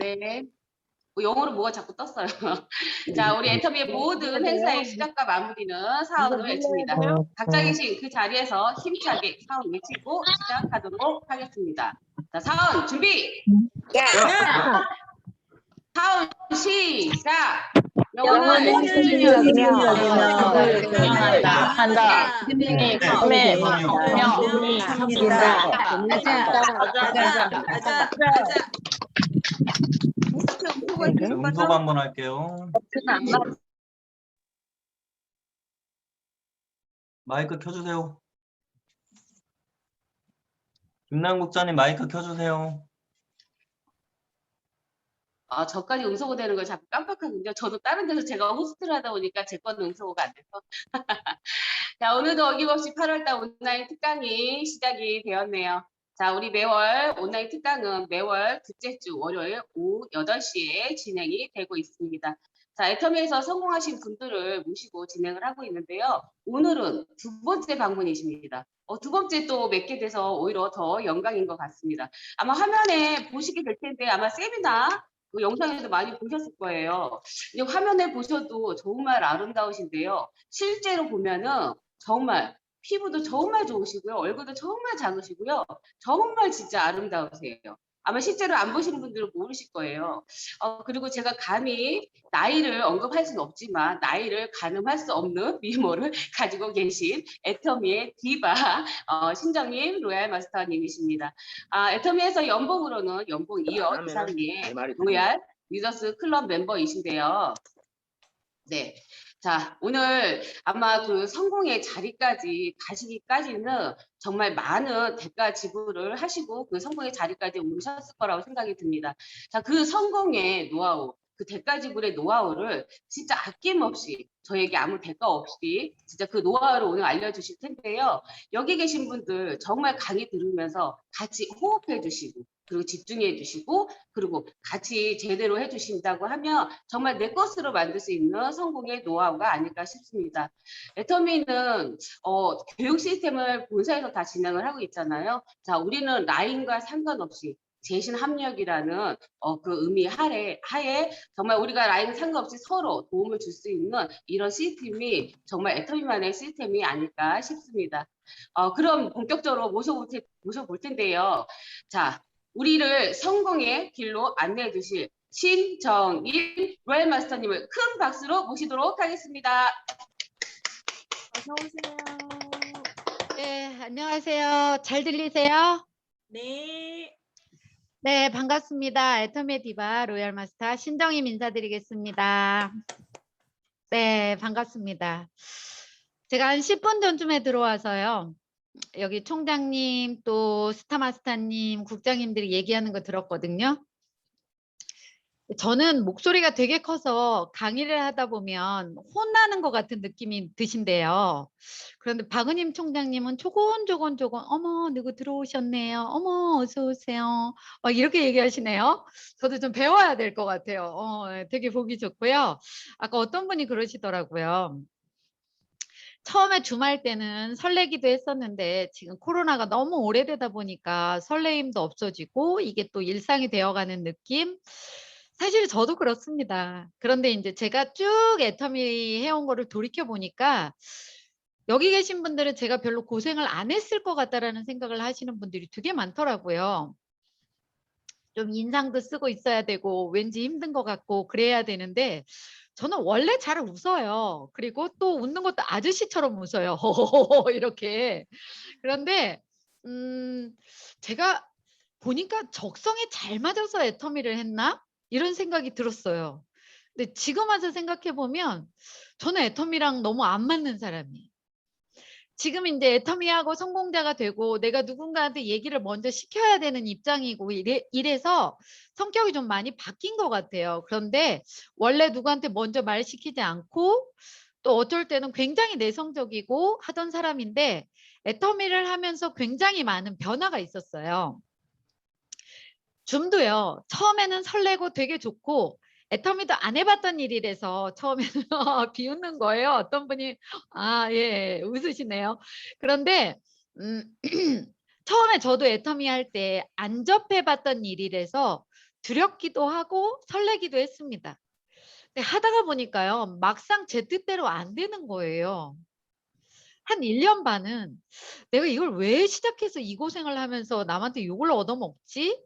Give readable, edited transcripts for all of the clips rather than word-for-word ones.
네. 영어로 뭐가 자꾸 떴어요. 자, 우리 애터미의 모든 행사의 시작과 마무리는 사원으로 외칩니다. 각자 계신 그 자리에서 힘차게 사원 외치고 시작하도록 하겠습니다. 자, 사원 준비! 사원 시작! 영원한 실질적이며 한다. 네, 꿈에 분명히 합니다. 음소거 한번 할게요. 마이크 켜주세요. 김남국장님 마이크 켜주세요. 아, 저까지 음소거 되는 걸 자꾸 깜빡하거든요. 저도 다른 데서 제가 호스트를 하다 보니까 제 거는 음소거가 안 돼서. 자, 오늘도 어김없이 8월달 온라인 특강이 시작이 되었네요. 자, 우리 매월 온라인 특강은 매월 둘째 주 월요일 오후 8시에 진행이 되고 있습니다. 자, 애터미에서 성공하신 분들을 모시고 진행을 하고 있는데요. 오늘은 두 번째 방문이십니다. 두 번째 또 뵙게 돼서 오히려 더 영광인 것 같습니다. 아마 화면에 보시게 될 텐데 아마 세미나 그 영상에도 많이 보셨을 거예요. 이 화면에 보셔도 정말 아름다우신데요. 실제로 보면은 정말 피부도 정말 좋으시고요. 얼굴도 정말 작으시고요. 정말 진짜 아름다우세요. 아마 실제로 안 보시는 분들은 모르실 거예요. 그리고 제가 감히 나이를 언급할 수는 없지만 나이를 가늠할 수 없는 미모를 가지고 계신 애터미의 디바 신정님 로얄 마스터님이십니다. 애터미에서 연봉으로는 연봉 2억 이상의 로얄 유저스 클럽 멤버이신데요. 네. 자, 오늘 아마 그 성공의 자리까지 가시기까지는 정말 많은 대가 지불을 하시고 그 성공의 자리까지 오셨을 거라고 생각이 듭니다. 자, 그 성공의 노하우, 그 대가 지불의 노하우를 진짜 아낌없이 저에게 아무 대가 없이 진짜 그 노하우를 오늘 알려주실 텐데요. 여기 계신 분들 정말 강의 들으면서 같이 호흡해 주시고 그리고 집중해 주시고 그리고 같이 제대로 해주신다고 하면 정말 내 것으로 만들 수 있는 성공의 노하우가 아닐까 싶습니다. 애터미는 교육 시스템을 본사에서 다 진행을 하고 있잖아요. 자, 우리는 라인과 상관없이 재신 합력이라는 그 의미 하에 정말 우리가 라인 상관없이 서로 도움을 줄 수 있는 이런 시스템이 정말 애터미만의 시스템이 아닐까 싶습니다. 그럼 본격적으로 모셔볼 텐데요. 자, 우리를 성공의 길로 안내해 주실 신정일 로얄 마스터님을 큰 박수로 모시도록 하겠습니다. 어서 오세요. 네, 안녕하세요. 잘 들리세요? 네. 네, 반갑습니다. 애터미 디바 로얄 마스터 신정임 인사드리겠습니다. 네, 반갑습니다. 제가 한 10분 전쯤에 들어와서요. 여기 총장님 또 스타마스터님 국장님들이 얘기하는 거 들었거든요. 저는 목소리가 되게 커서 강의를 하다 보면 혼나는 것 같은 느낌이 드신대요. 그런데 박은임 총장님은 조곤조곤 어머 누구 들어오셨네요. 어머 어서 오세요. 이렇게 얘기하시네요. 저도 좀 배워야 될 것 같아요. 되게 보기 좋고요. 아까 어떤 분이 그러시더라고요. 처음에 주말 때는 설레기도 했었는데 지금 코로나가 너무 오래되다 보니까 설레임도 없어지고 이게 또 일상이 되어가는 느낌? 사실 저도 그렇습니다. 그런데 이제 제가 쭉 애터미 해온 거를 돌이켜 보니까 여기 계신 분들은 제가 별로 고생을 안 했을 것 같다라는 생각을 하시는 분들이 되게 많더라고요. 좀 인상도 쓰고 있어야 되고 왠지 힘든 것 같고 그래야 되는데 저는 원래 잘 웃어요. 그리고 또 웃는 것도 아저씨처럼 웃어요. 이렇게. 그런데 제가 보니까 적성에 잘 맞아서 애터미를 했나? 이런 생각이 들었어요. 근데 지금 와서 생각해 보면 저는 애터미랑 너무 안 맞는 사람이에요. 지금 이제 애터미하고 성공자가 되고 내가 누군가한테 얘기를 먼저 시켜야 되는 입장이고 이래서 성격이 좀 많이 바뀐 것 같아요. 그런데 원래 누구한테 먼저 말 시키지 않고 또 어쩔 때는 굉장히 내성적이고 하던 사람인데 애터미를 하면서 굉장히 많은 변화가 있었어요. 줌도요. 처음에는 설레고 되게 좋고 애터미도 안 해봤던 일이라서 처음에는 비웃는 거예요. 어떤 분이 예 웃으시네요. 그런데 처음에 저도 애터미 할 때 안 접해봤던 일이라서 두렵기도 하고 설레기도 했습니다. 근데 하다가 보니까요. 막상 제 뜻대로 안 되는 거예요. 한 1년 반은 내가 이걸 왜 시작해서 이 고생을 하면서 남한테 욕을 얻어먹지?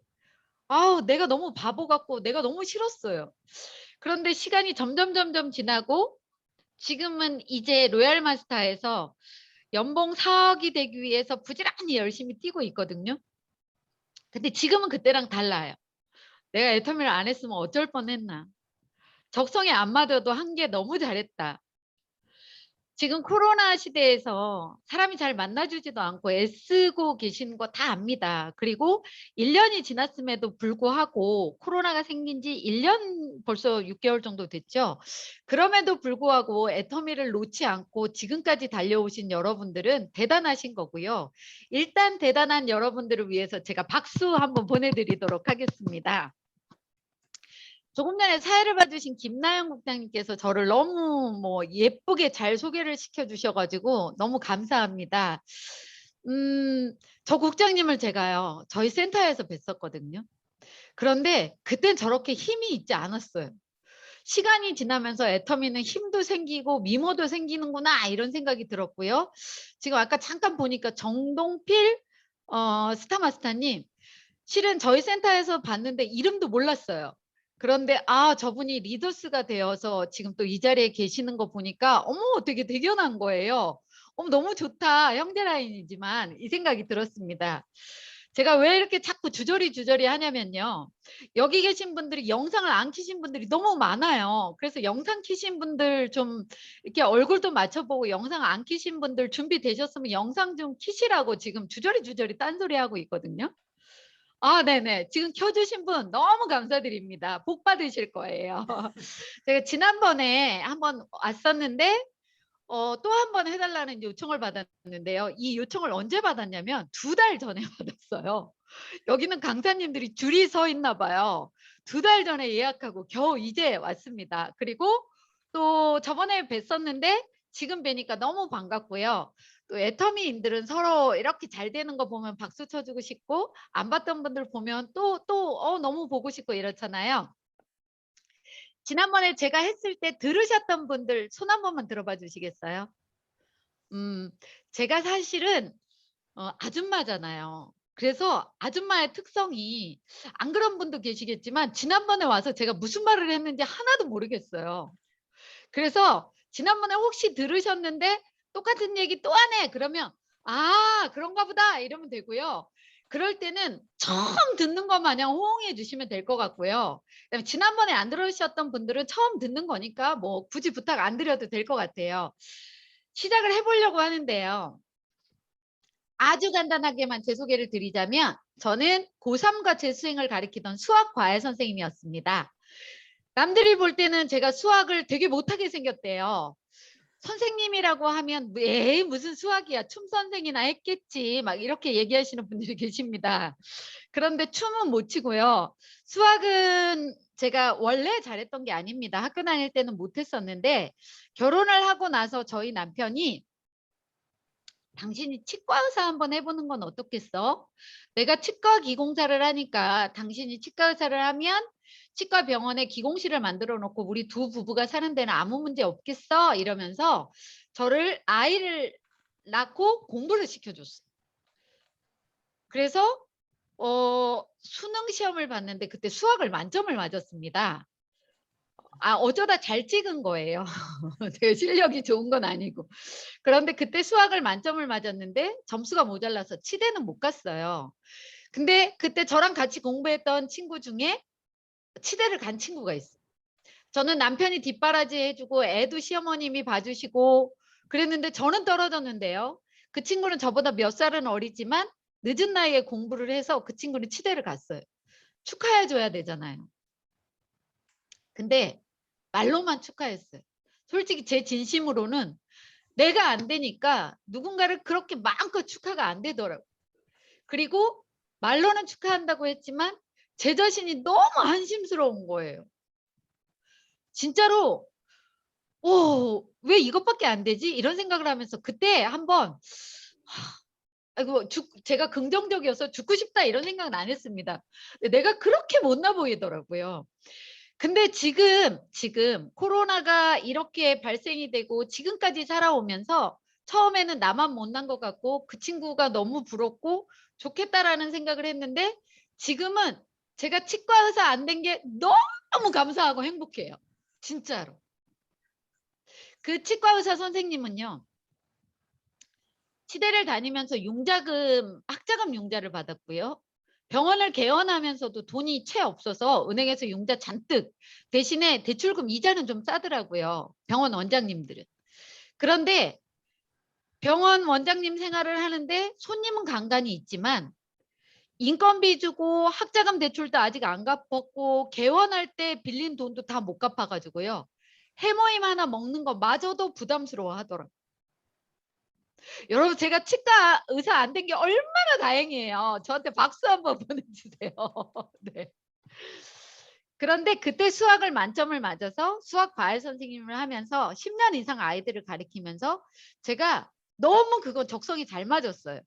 아우, 내가 너무 바보 같고 내가 너무 싫었어요. 그런데 시간이 점점 지나고 지금은 이제 로얄 마스터에서 연봉 4억이 되기 위해서 부지런히 열심히 뛰고 있거든요. 근데 지금은 그때랑 달라요. 내가 애터미를 안 했으면 어쩔 뻔했나. 적성에 안 맞아도 한 게 너무 잘했다. 지금 코로나 시대에서 사람이 잘 만나주지도 않고 애쓰고 계시는 거 다 압니다. 그리고 1년이 지났음에도 불구하고 코로나가 생긴 지 1년 벌써 6개월 정도 됐죠. 그럼에도 불구하고 애터미를 놓지 않고 지금까지 달려오신 여러분들은 대단하신 거고요. 일단 대단한 여러분들을 위해서 제가 박수 한번 보내드리도록 하겠습니다. 조금 전에 사회를 봐주신 김나영 국장님께서 저를 너무 예쁘게 잘 소개를 시켜주셔가지고 너무 감사합니다. 저 국장님을 제가요, 저희 센터에서 뵀었거든요. 그런데 그땐 저렇게 힘이 있지 않았어요. 시간이 지나면서 애터미는 힘도 생기고 미모도 생기는구나 이런 생각이 들었고요. 지금 아까 잠깐 보니까 정동필 스타마스터님, 실은 저희 센터에서 봤는데 이름도 몰랐어요. 그런데 저분이 리더스가 되어서 지금 또 이 자리에 계시는 거 보니까 어머 되게 대견한 거예요. 어머 너무 좋다. 형제 라인이지만 이 생각이 들었습니다. 제가 왜 이렇게 자꾸 주저리 하냐면요. 여기 계신 분들이 영상을 안 켜신 분들이 너무 많아요. 그래서 영상 켜신 분들 좀 이렇게 얼굴도 맞춰보고 영상 안 켜신 분들 준비되셨으면 영상 좀 켜시라고 지금 주저리 딴소리 하고 있거든요. 네네. 지금 켜주신 분 너무 감사드립니다. 복 받으실 거예요. 제가 지난번에 한번 왔었는데 또 한 번 해달라는 요청을 받았는데요. 이 요청을 언제 받았냐면 2달 전에 받았어요. 여기는 강사님들이 줄이 서 있나 봐요. 2달 전에 예약하고 겨우 이제 왔습니다. 그리고 또 저번에 뵀었는데 지금 뵈니까 너무 반갑고요. 또 애터미인들은 서로 이렇게 잘 되는 거 보면 박수 쳐주고 싶고 안 봤던 분들 보면 또 너무 보고 싶고 이렇잖아요. 지난번에 제가 했을 때 들으셨던 분들 손 한 번만 들어봐 주시겠어요? 제가 사실은 아줌마잖아요. 그래서 아줌마의 특성이 안 그런 분도 계시겠지만 지난번에 와서 제가 무슨 말을 했는지 하나도 모르겠어요. 그래서 지난번에 혹시 들으셨는데 똑같은 얘기 또 하네 그러면 그런가 보다 이러면 되고요. 그럴 때는 처음 듣는 것 마냥 호응해 주시면 될 것 같고요. 그다음에 지난번에 안 들으셨던 분들은 처음 듣는 거니까 뭐 굳이 부탁 안 드려도 될 것 같아요. 시작을 해보려고 하는데요. 아주 간단하게만 제 소개를 드리자면 저는 고3과 재수생을 가리키던 수학 과외 선생님이었습니다. 남들이 볼 때는 제가 수학을 되게 못하게 생겼대요. 선생님이라고 하면 에이 무슨 수학이야 춤 선생이나 했겠지 막 이렇게 얘기하시는 분들이 계십니다. 그런데 춤은 못 추고요. 수학은 제가 원래 잘했던 게 아닙니다. 학교 다닐 때는 못했었는데 결혼을 하고 나서 저희 남편이 당신이 치과 의사 한번 해보는 건 어떻겠어? 내가 치과 기공사를 하니까 당신이 치과 의사를 하면 치과 병원에 기공실을 만들어 놓고 우리 두 부부가 사는 데는 아무 문제 없겠어? 이러면서 저를 아이를 낳고 공부를 시켜줬어요. 그래서 수능 시험을 봤는데 그때 수학을 만점을 맞았습니다. 어쩌다 잘 찍은 거예요. 제 실력이 좋은 건 아니고. 그런데 그때 수학을 만점을 맞았는데 점수가 모자라서 치대는 못 갔어요. 근데 그때 저랑 같이 공부했던 친구 중에 치대를 간 친구가 있어요. 저는 남편이 뒷바라지 해주고 애도 시어머님이 봐주시고 그랬는데 저는 떨어졌는데요. 그 친구는 저보다 몇 살은 어리지만 늦은 나이에 공부를 해서 그 친구는 치대를 갔어요. 축하해줘야 되잖아요. 근데 말로만 축하했어요. 솔직히 제 진심으로는 내가 안 되니까 누군가를 그렇게 마음껏 축하가 안 되더라고요. 그리고 말로는 축하한다고 했지만 제 자신이 너무 한심스러운 거예요. 진짜로 왜 이것밖에 안 되지? 이런 생각을 하면서 그때 한번 아이고 제가 긍정적이어서 죽고 싶다 이런 생각은 안 했습니다. 근데 내가 그렇게 못나 보이더라고요. 근데 지금 코로나가 이렇게 발생이 되고 지금까지 살아오면서 처음에는 나만 못난 것 같고 그 친구가 너무 부럽고 좋겠다라는 생각을 했는데 지금은 제가 치과 의사 안 된 게 너무 감사하고 행복해요. 진짜로. 그 치과 의사 선생님은요. 치대를 다니면서 융자금, 학자금 융자를 받았고요. 병원을 개원하면서도 돈이 채 없어서 은행에서 융자 잔뜩 대신에 대출금 이자는 좀 싸더라고요. 병원 원장님들은. 그런데 병원 원장님 생활을 하는데 손님은 간간히 있지만 인건비 주고 학자금 대출도 아직 안 갚았고 개원할 때 빌린 돈도 다 못 갚아가지고요. 해모임 하나 먹는 거 마저도 부담스러워 하더라고요. 여러분 제가 치과 의사 안 된 게 얼마나 다행이에요. 저한테 박수 한번 보내주세요. 네. 그런데 그때 수학을 만점을 맞아서 수학 과외 선생님을 하면서 10년 이상 아이들을 가르치면서 제가 너무 그거 적성이 잘 맞았어요.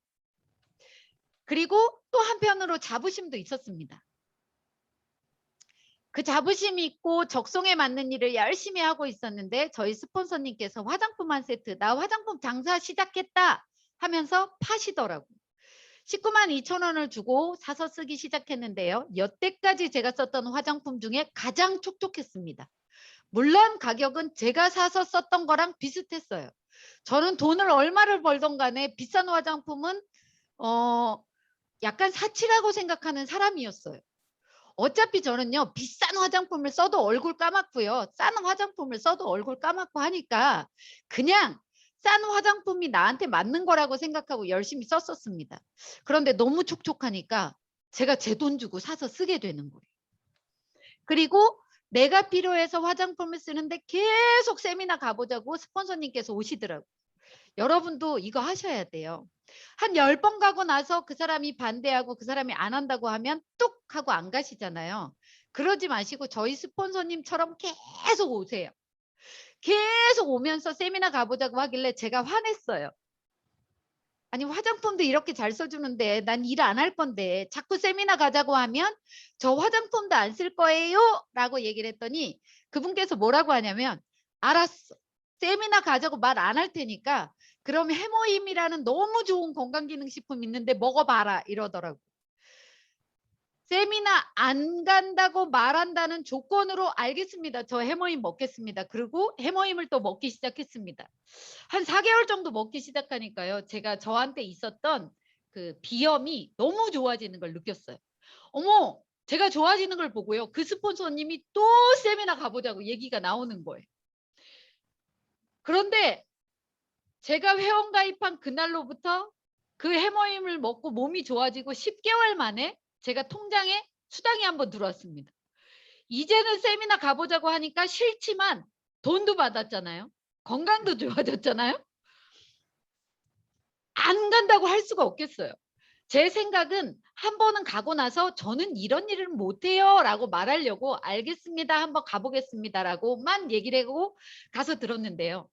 그리고 또 한편으로 자부심도 있었습니다. 그 자부심이 있고 적성에 맞는 일을 열심히 하고 있었는데 저희 스폰서님께서 화장품 한 세트, 나 화장품 장사 시작했다 하면서 파시더라고요. 19만 2천 원을 주고 사서 쓰기 시작했는데요. 여태까지 제가 썼던 화장품 중에 가장 촉촉했습니다. 물론 가격은 제가 사서 썼던 거랑 비슷했어요. 저는 돈을 얼마를 벌던 간에 비싼 화장품은 약간 사치라고 생각하는 사람이었어요. 어차피 저는요 비싼 화장품을 써도 얼굴 까맣고요 싼 화장품을 써도 얼굴 까맣고 하니까 그냥 싼 화장품이 나한테 맞는 거라고 생각하고 열심히 썼었습니다. 그런데 너무 촉촉하니까 제가 제 돈 주고 사서 쓰게 되는 거예요. 그리고 내가 필요해서 화장품을 쓰는데 계속 세미나 가보자고 스폰서님께서 오시더라고요. 여러분도 이거 하셔야 돼요. 한 10번 가고 나서 그 사람이 반대하고 그 사람이 안 한다고 하면 뚝 하고 안 가시잖아요. 그러지 마시고 저희 스폰서님처럼 계속 오세요. 계속 오면서 세미나 가보자고 하길래 제가 화냈어요. 아니 화장품도 이렇게 잘 써주는데 난 일 안 할 건데 자꾸 세미나 가자고 하면 저 화장품도 안 쓸 거예요 라고 얘기를 했더니 그분께서 뭐라고 하냐면 알았어. 세미나 가자고 말 안 할 테니까 그럼 해모임이라는 너무 좋은 건강기능식품 있는데 먹어봐라 이러더라고. 세미나 안 간다고 말한다는 조건으로 알겠습니다. 저 해모임 먹겠습니다. 그리고 해모임을 또 먹기 시작했습니다. 한 4개월 정도 먹기 시작하니까요. 제가 저한테 있었던 그 비염이 너무 좋아지는 걸 느꼈어요. 어머, 제가 좋아지는 걸 보고요. 그 스폰서님이 또 세미나 가보자고 얘기가 나오는 거예요. 그런데 제가 회원 가입한 그날로부터 그 해모임을 먹고 몸이 좋아지고 10개월 만에 제가 통장에 수당이 한번 들어왔습니다. 이제는 세미나 가보자고 하니까 싫지만 돈도 받았잖아요. 건강도 좋아졌잖아요. 안 간다고 할 수가 없겠어요. 제 생각은 한 번은 가고 나서 저는 이런 일을 못해요 라고 말하려고 알겠습니다. 한번 가보겠습니다 라고만 얘기를 하고 가서 들었는데요.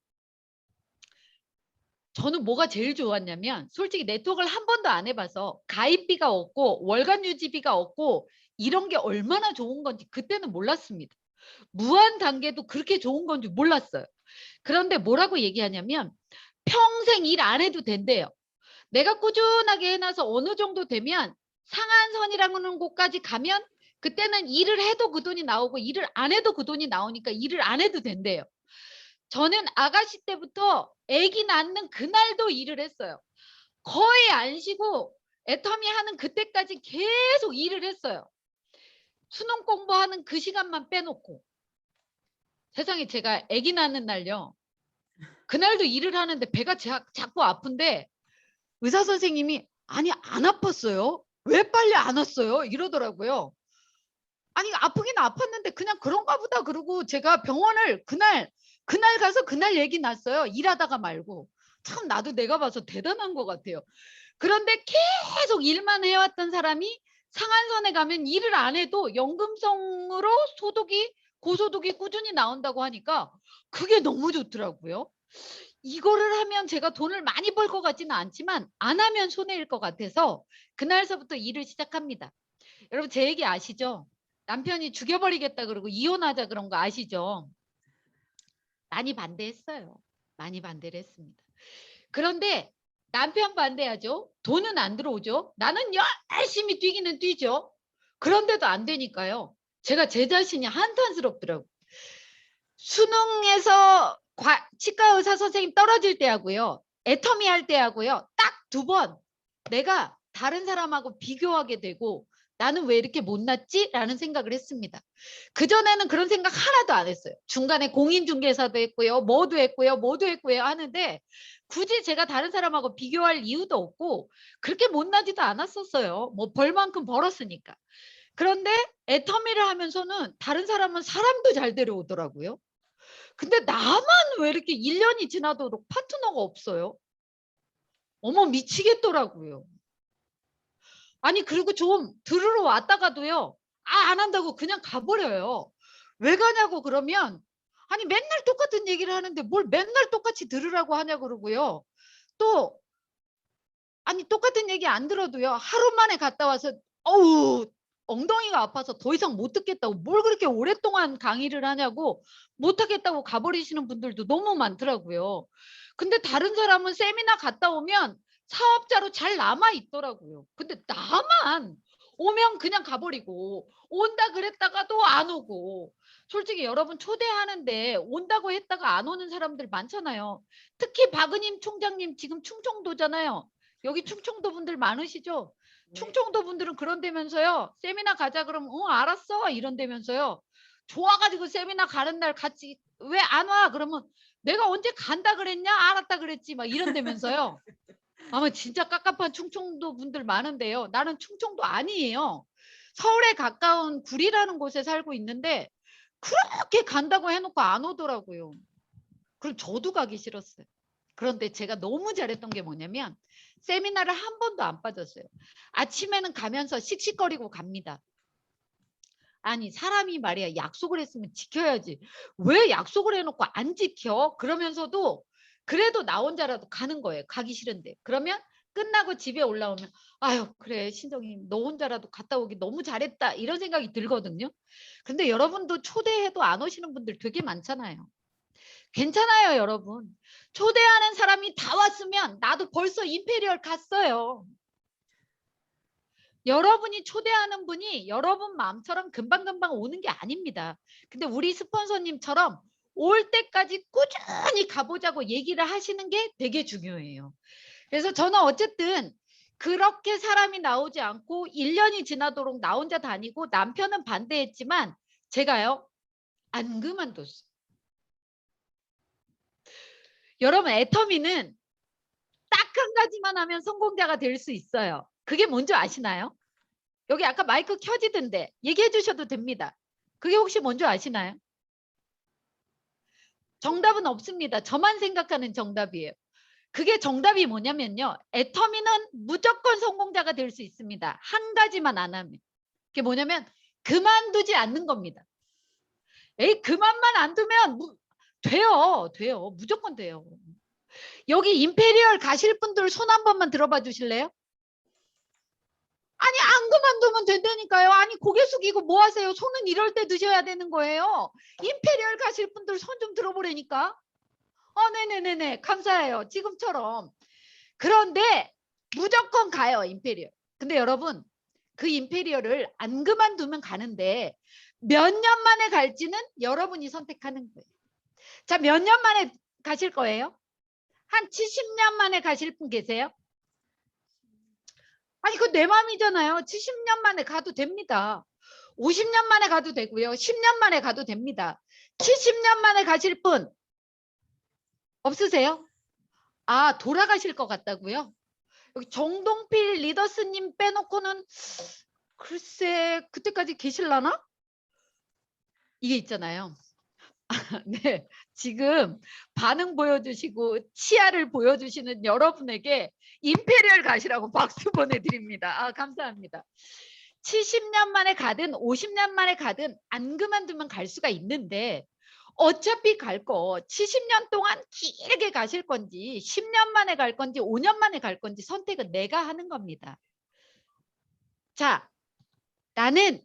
저는 뭐가 제일 좋았냐면 솔직히 네트워크를 한 번도 안 해봐서 가입비가 없고 월간 유지비가 없고 이런 게 얼마나 좋은 건지 그때는 몰랐습니다. 무한 단계도 그렇게 좋은 건지 몰랐어요. 그런데 뭐라고 얘기하냐면 평생 일 안 해도 된대요. 내가 꾸준하게 해놔서 어느 정도 되면 상한선이라는 곳까지 가면 그때는 일을 해도 그 돈이 나오고 일을 안 해도 그 돈이 나오니까 일을 안 해도 된대요. 저는 아가씨 때부터 아기 낳는 그날도 일을 했어요. 거의 안 쉬고 애터미 하는 그때까지 계속 일을 했어요. 수능 공부하는 그 시간만 빼놓고. 세상에 제가 아기 낳는 날요. 그날도 일을 하는데 배가 자꾸 아픈데 의사 선생님이 아니 안 아팠어요? 왜 빨리 안 왔어요? 이러더라고요. 아니 아프긴 아팠는데 그냥 그런가 보다 그러고 제가 병원을 그날 가서 그날 얘기 났어요. 일하다가 말고. 참 나도 내가 봐서 대단한 것 같아요. 그런데 계속 일만 해왔던 사람이 상한선에 가면 일을 안 해도 연금성으로 고소득이 꾸준히 나온다고 하니까 그게 너무 좋더라고요. 이거를 하면 제가 돈을 많이 벌 것 같지는 않지만 안 하면 손해일 것 같아서 그날서부터 일을 시작합니다. 여러분 제 얘기 아시죠? 남편이 죽여버리겠다 그러고 이혼하자 그런 거 아시죠? 많이 반대했어요. 많이 반대를 했습니다. 그런데 남편 반대하죠. 돈은 안 들어오죠. 나는 열심히 뛰기는 뛰죠. 그런데도 안 되니까요. 제가 제 자신이 한탄스럽더라고요. 수능에서 치과 의사 선생님 떨어질 때 하고요. 애터미 할 때 하고요. 딱 2번 내가 다른 사람하고 비교하게 되고 나는 왜 이렇게 못났지? 라는 생각을 했습니다. 그전에는 그런 생각 하나도 안 했어요. 중간에 공인중개사도 했고요. 뭐도 했고요 하는데 굳이 제가 다른 사람하고 비교할 이유도 없고 그렇게 못나지도 않았었어요. 뭐 벌만큼 벌었으니까. 그런데 애터미를 하면서는 다른 사람은 사람도 잘 데려오더라고요. 근데 나만 왜 이렇게 1년이 지나도록 파트너가 없어요? 어머 미치겠더라고요. 아니 그리고 좀 들으러 왔다가도요. 안 한다고 그냥 가버려요. 왜 가냐고 그러면 아니 맨날 똑같은 얘기를 하는데 뭘 맨날 똑같이 들으라고 하냐 그러고요. 또 아니 똑같은 얘기 안 들어도요. 하루 만에 갔다 와서 어우 엉덩이가 아파서 더 이상 못 듣겠다고 뭘 그렇게 오랫동안 강의를 하냐고 못 하겠다고 가버리시는 분들도 너무 많더라고요. 근데 다른 사람은 세미나 갔다 오면 사업자로 잘 남아 있더라고요. 근데 나만 오면 그냥 가버리고 온다 그랬다가도 안 오고 솔직히 여러분 초대하는데 온다고 했다가 안 오는 사람들 많잖아요. 특히 박은임 총장님 지금 충청도잖아요. 여기 충청도 분들 많으시죠? 충청도 분들은 그런다면서요. 세미나 가자 그러면 알았어 이런다면서요. 좋아가지고 세미나 가는 날 같이 왜 안 와? 그러면 내가 언제 간다 그랬냐? 알았다 그랬지 막 이런다면서요. 아마 진짜 깝깝한 충청도 분들 많은데요. 나는 충청도 아니에요. 서울에 가까운 구리라는 곳에 살고 있는데 그렇게 간다고 해놓고 안 오더라고요. 그럼 저도 가기 싫었어요. 그런데 제가 너무 잘했던 게 뭐냐면 세미나를 한 번도 안 빠졌어요. 아침에는 가면서 씩씩거리고 갑니다. 아니 사람이 말이야 약속을 했으면 지켜야지. 왜 약속을 해놓고 안 지켜? 그러면서도 그래도 나 혼자라도 가는 거예요. 가기 싫은데. 그러면 끝나고 집에 올라오면 아유 그래 신정님 너 혼자라도 갔다 오기 너무 잘했다 이런 생각이 들거든요. 근데 여러분도 초대해도 안 오시는 분들 되게 많잖아요. 괜찮아요 여러분. 초대하는 사람이 다 왔으면 나도 벌써 임페리얼 갔어요. 여러분이 초대하는 분이 여러분 마음처럼 금방금방 오는 게 아닙니다. 근데 우리 스폰서님처럼 올 때까지 꾸준히 가보자고 얘기를 하시는 게 되게 중요해요. 그래서 저는 어쨌든 그렇게 사람이 나오지 않고 1년이 지나도록 나 혼자 다니고 남편은 반대했지만 제가요 안 그만뒀어요. 여러분 애터미는 딱 한 가지만 하면 성공자가 될 수 있어요. 그게 뭔지 아시나요? 여기 아까 마이크 켜지던데 얘기해 주셔도 됩니다. 그게 혹시 뭔지 아시나요? 정답은 없습니다. 저만 생각하는 정답이에요. 그게 정답이 뭐냐면요. 애터미는 무조건 성공자가 될 수 있습니다. 한 가지만 안 하면. 그게 뭐냐면 그만두지 않는 겁니다. 에이 그만만 안 두면 돼요. 무조건 돼요. 여기 임페리얼 가실 분들 손 한 번만 들어봐 주실래요? 아니 안 그만두면 된다니까요. 아니 고개 숙이고 뭐 하세요? 손은 이럴 때 드셔야 되는 거예요. 임페리얼 가실 분들 손 좀 들어보라니까. 네네네네 감사해요. 지금처럼. 그런데 무조건 가요 임페리얼. 근데 여러분 그 임페리얼을 안 그만두면 가는데 몇 년 만에 갈지는 여러분이 선택하는 거예요. 자, 몇 년 만에 가실 거예요? 한 70년 만에 가실 분 계세요? 아니 그건 내 마음이잖아요. 70년 만에 가도 됩니다. 50년 만에 가도 되고요. 10년 만에 가도 됩니다. 70년 만에 가실 분 없으세요? 돌아가실 것 같다고요? 여기 정동필 리더스님 빼놓고는 글쎄 그때까지 계실라나? 이게 있잖아요. 네, 지금 반응 보여주시고 치아를 보여주시는 여러분에게 임페리얼 가시라고 박수 보내드립니다. 감사합니다. 70년 만에 가든 50년 만에 가든 안 그만두면 갈 수가 있는데 어차피 갈 거 70년 동안 길게 가실 건지 10년 만에 갈 건지 5년 만에 갈 건지 선택은 내가 하는 겁니다. 자, 나는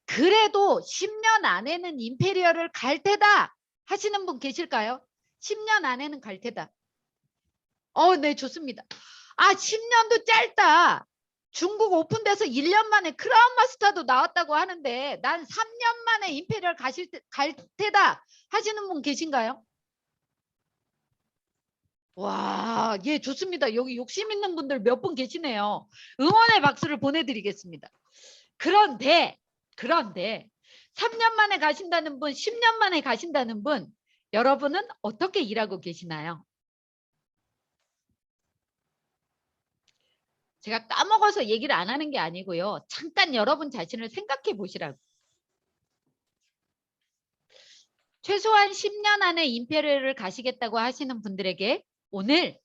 그래도 10년 안에는 임페리얼을 갈 테다 하시는 분 계실까요? 10년 안에는 갈 테다. 네, 좋습니다. 10년도 짧다. 중국 오픈돼서 1년 만에 크라운 마스터도 나왔다고 하는데 난 3년 만에 임페리얼 갈 테다 하시는 분 계신가요? 와, 예, 좋습니다. 여기 욕심 있는 분들 몇 분 계시네요. 응원의 박수를 보내드리겠습니다. 그런데 3년 만에 가신다는 분, 10년 만에 가신다는 분, 여러분은 어떻게 일하고 계시나요? 제가 까먹어서 얘기를 안 하는 게 아니고요. 잠깐 여러분 자신을 생각해 보시라고. 최소한 10년 안에 임페리얼을 가시겠다고 하시는 분들에게 오늘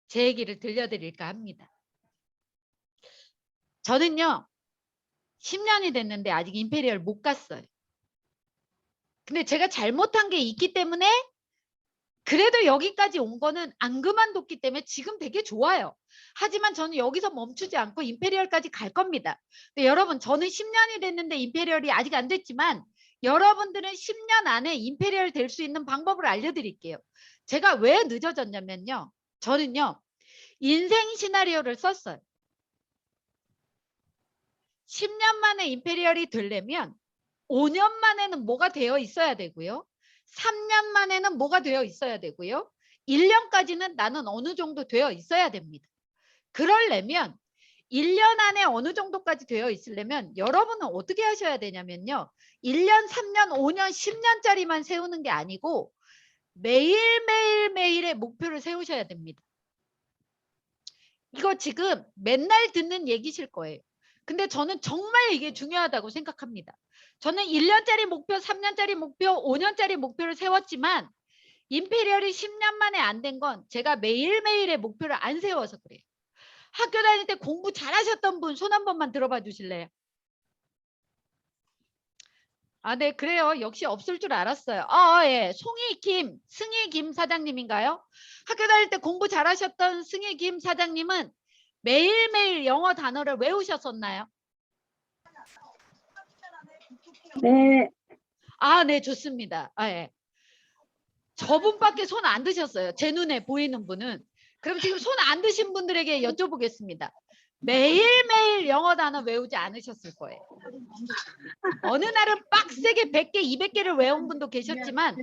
제 얘기를 들려드릴까 합니다. 저는요. 10년이 됐는데 아직 임페리얼 못 갔어요. 근데 제가 잘못한 게 있기 때문에 그래도 여기까지 온 거는 안 그만뒀기 때문에 지금 되게 좋아요. 하지만 저는 여기서 멈추지 않고 임페리얼까지 갈 겁니다. 근데 여러분 저는 10년이 됐는데 임페리얼이 아직 안 됐지만 여러분들은 10년 안에 임페리얼 될 수 있는 방법을 알려드릴게요. 제가 왜 늦어졌냐면요. 저는요. 인생 시나리오를 썼어요. 10년 만에 임페리얼이 되려면 5년 만에는 뭐가 되어 있어야 되고요. 3년 만에는 뭐가 되어 있어야 되고요. 1년까지는 나는 어느 정도 되어 있어야 됩니다. 그러려면 1년 안에 어느 정도까지 되어 있으려면 여러분은 어떻게 하셔야 되냐면요. 1년, 3년, 5년, 10년짜리만 세우는 게 아니고 매일매일매일의 목표를 세우셔야 됩니다. 이거 지금 맨날 듣는 얘기실 거예요. 근데 저는 정말 이게 중요하다고 생각합니다. 저는 1년짜리 목표, 3년짜리 목표, 5년짜리 목표를 세웠지만 임페리얼이 10년 만에 안 된 건 제가 매일매일의 목표를 안 세워서 그래요. 학교 다닐 때 공부 잘하셨던 분 손 한 번만 들어봐 주실래요? 네, 그래요. 역시 없을 줄 알았어요. 예. 승희 김 사장님인가요? 학교 다닐 때 공부 잘하셨던 승희 김 사장님은 매일매일 영어 단어를 외우셨었나요? 네, 네, 좋습니다. 예. 저분밖에 손 안 드셨어요. 제 눈에 보이는 분은. 그럼 지금 손 안 드신 분들에게 여쭤보겠습니다. 매일매일 영어 단어 외우지 않으셨을 거예요. 어느 날은 빡세게 100개, 200개를 외운 분도 계셨지만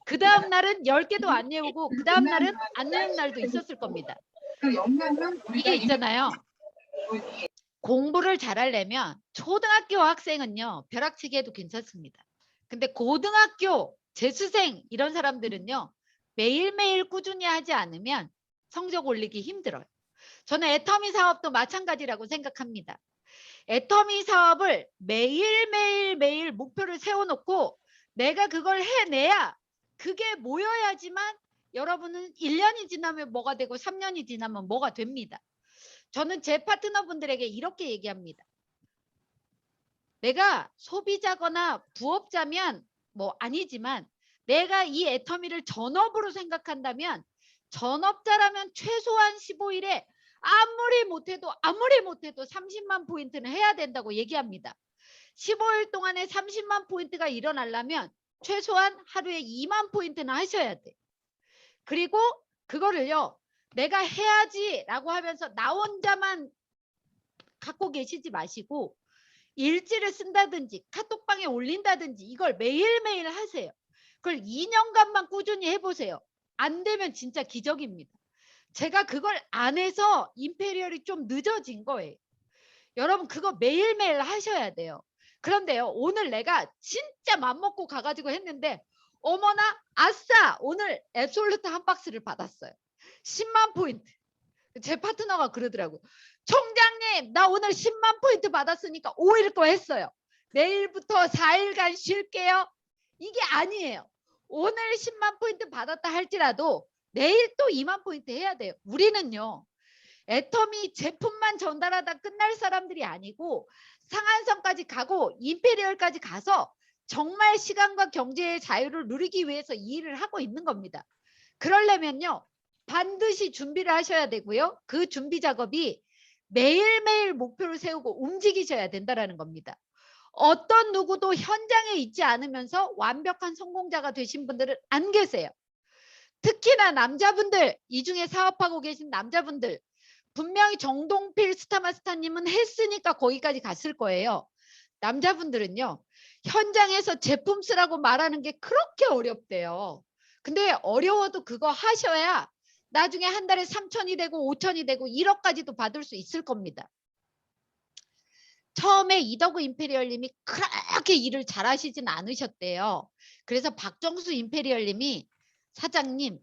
그 다음 날은 10개도 안 외우고 그 다음 날은 안 외운 날도 있었을 겁니다. 이게 있잖아요. 공부를 잘하려면 초등학교 학생은요. 벼락치기 해도 괜찮습니다. 근데 고등학교 재수생 이런 사람들은요. 매일매일 꾸준히 하지 않으면 성적 올리기 힘들어요. 저는 애터미 사업도 마찬가지라고 생각합니다. 애터미 사업을 매일 목표를 세워놓고 내가 그걸 해내야 그게 모여야지만 여러분은 1년이 지나면 뭐가 되고 3년이 지나면 뭐가 됩니다. 저는 제 파트너분들에게 이렇게 얘기합니다. 내가 소비자거나 부업자면 뭐 아니지만 내가 이 애터미를 전업으로 생각한다면 전업자라면 최소한 15일에 아무리 못해도 30만 포인트는 해야 된다고 얘기합니다. 15일 동안에 30만 포인트가 일어나려면 최소한 하루에 2만 포인트는 하셔야 돼. 그리고 그거를요. 내가 해야지 라고 하면서 나 혼자만 갖고 계시지 마시고 일지를 쓴다든지 카톡방에 올린다든지 이걸 매일매일 하세요. 그걸 2년간만 꾸준히 해보세요. 안 되면 진짜 기적입니다. 제가 그걸 안 해서 임페리얼이 좀 늦어진 거예요. 여러분 그거 매일매일 하셔야 돼요. 그런데요. 오늘 내가 진짜 맘먹고 가가지고 했는데 어머나 아싸 오늘 앱솔루트 한 박스를 받았어요. 10만 포인트. 제 파트너가 그러더라고요. 총장님 나 오늘 10만 포인트 받았으니까 5일 거 했어요. 내일부터 4일간 쉴게요. 이게 아니에요. 오늘 10만 포인트 받았다 할지라도 내일 또 2만 포인트 해야 돼요. 우리는요. 애터미 제품만 전달하다 끝날 사람들이 아니고 상한선까지 가고 임페리얼까지 가서 정말 시간과 경제의 자유를 누리기 위해서 이 일을 하고 있는 겁니다. 그러려면요. 반드시 준비를 하셔야 되고요. 그 준비 작업이 매일매일 목표를 세우고 움직이셔야 된다는 겁니다. 어떤 누구도 현장에 있지 않으면서 완벽한 성공자가 되신 분들은 안 계세요. 특히나 남자분들, 이 중에 사업하고 계신 남자분들, 분명히 정동필 스타마스터님은 했으니까 거기까지 갔을 거예요. 남자분들은요. 현장에서 제품 쓰라고 말하는 게 그렇게 어렵대요. 근데 어려워도 그거 하셔야 나중에 한 달에 3천이 되고 5천이 되고 1억까지도 받을 수 있을 겁니다. 처음에 이더그 임페리얼님이 그렇게 일을 잘하시진 않으셨대요. 그래서 박정수 임페리얼님이 사장님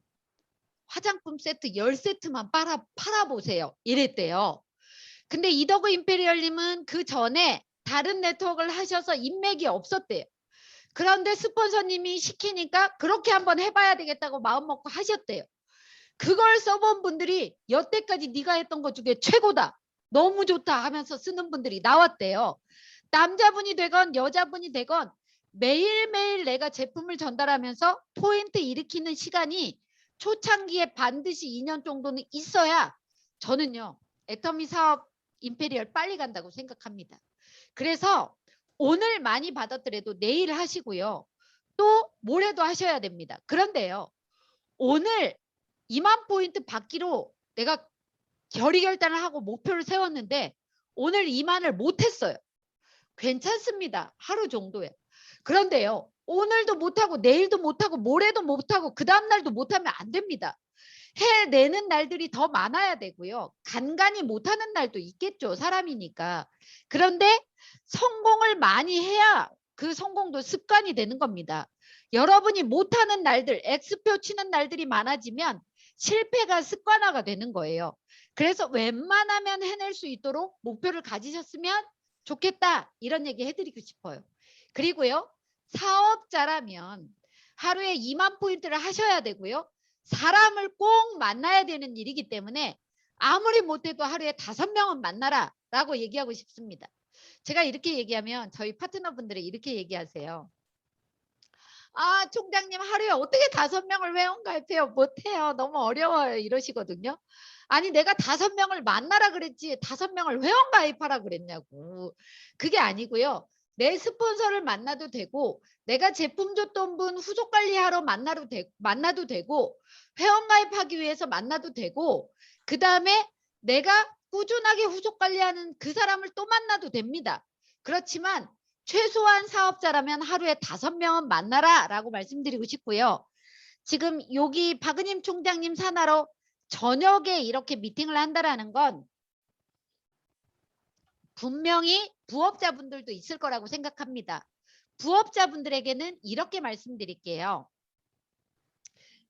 화장품 세트 10세트만 팔아보세요. 이랬대요. 근데 이더그 임페리얼님은 그 전에 다른 네트워크를 하셔서 인맥이 없었대요. 그런데 스폰서님이 시키니까 그렇게 한번 해봐야 되겠다고 마음먹고 하셨대요. 그걸 써본 분들이 여태까지 네가 했던 것 중에 최고다. 너무 좋다 하면서 쓰는 분들이 나왔대요. 남자분이 되건 여자분이 되건 매일매일 내가 제품을 전달하면서 포인트 일으키는 시간이 초창기에 반드시 2년 정도는 있어야 저는요. 애터미 사업 임페리얼 빨리 간다고 생각합니다. 그래서 오늘 많이 받았더라도 내일 하시고요. 또 모레도 하셔야 됩니다. 그런데요. 오늘 2만 포인트 받기로 내가 결의결단을 하고 목표를 세웠는데 오늘 2만을 못했어요. 괜찮습니다. 하루 정도에. 그런데요. 오늘도 못하고 내일도 못하고 모레도 못하고 그 다음날도 못하면 안 됩니다. 해내는 날들이 더 많아야 되고요. 간간히 못하는 날도 있겠죠. 사람이니까. 그런데 성공을 많이 해야 그 성공도 습관이 되는 겁니다. 여러분이 못하는 날들, X표 치는 날들이 많아지면 실패가 습관화가 되는 거예요. 그래서 웬만하면 해낼 수 있도록 목표를 가지셨으면 좋겠다. 이런 얘기 해드리고 싶어요. 그리고요. 사업자라면 하루에 2만 포인트를 하셔야 되고요. 사람을 꼭 만나야 되는 일이기 때문에 아무리 못해도 하루에 5명은 만나라 라고 얘기하고 싶습니다. 제가 이렇게 얘기하면 저희 파트너분들이 이렇게 얘기하세요. 아, 총장님 하루에 어떻게 5명을 회원가입해요? 못해요. 너무 어려워요. 이러시거든요. 아니 내가 5명을 만나라 그랬지 5명을 회원가입하라 그랬냐고. 그게 아니고요. 내 스폰서를 만나도 되고 내가 제품 줬던 분 후속 관리하러 만나도 되고 회원가입하기 위해서 만나도 되고 그 다음에 내가 꾸준하게 후속 관리하는 그 사람을 또 만나도 됩니다. 그렇지만 최소한 사업자라면 하루에 5명은 만나라 라고 말씀드리고 싶고요. 지금 여기 박은임 총장님 산하로 저녁에 이렇게 미팅을 한다라는 건 분명히 부업자분들도 있을 거라고 생각합니다. 부업자분들에게는 이렇게 말씀드릴게요.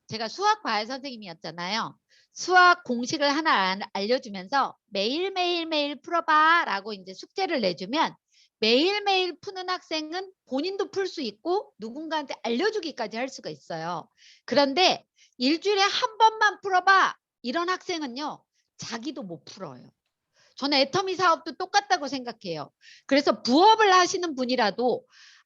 제가 수학 과외 선생님이었잖아요. 수학 공식을 하나 알려주면서 매일매일 풀어봐 라고 이제 숙제를 내주면 매일매일 푸는 학생은 본인도 풀 수 있고 누군가한테 알려주기까지 할 수가 있어요. 그런데 일주일에 한 번만 풀어봐 이런 학생은요. 자기도 못 풀어요. 저는 애터미 사업도 똑같다고 생각해요. 그래서 부업을 하시는 분이라도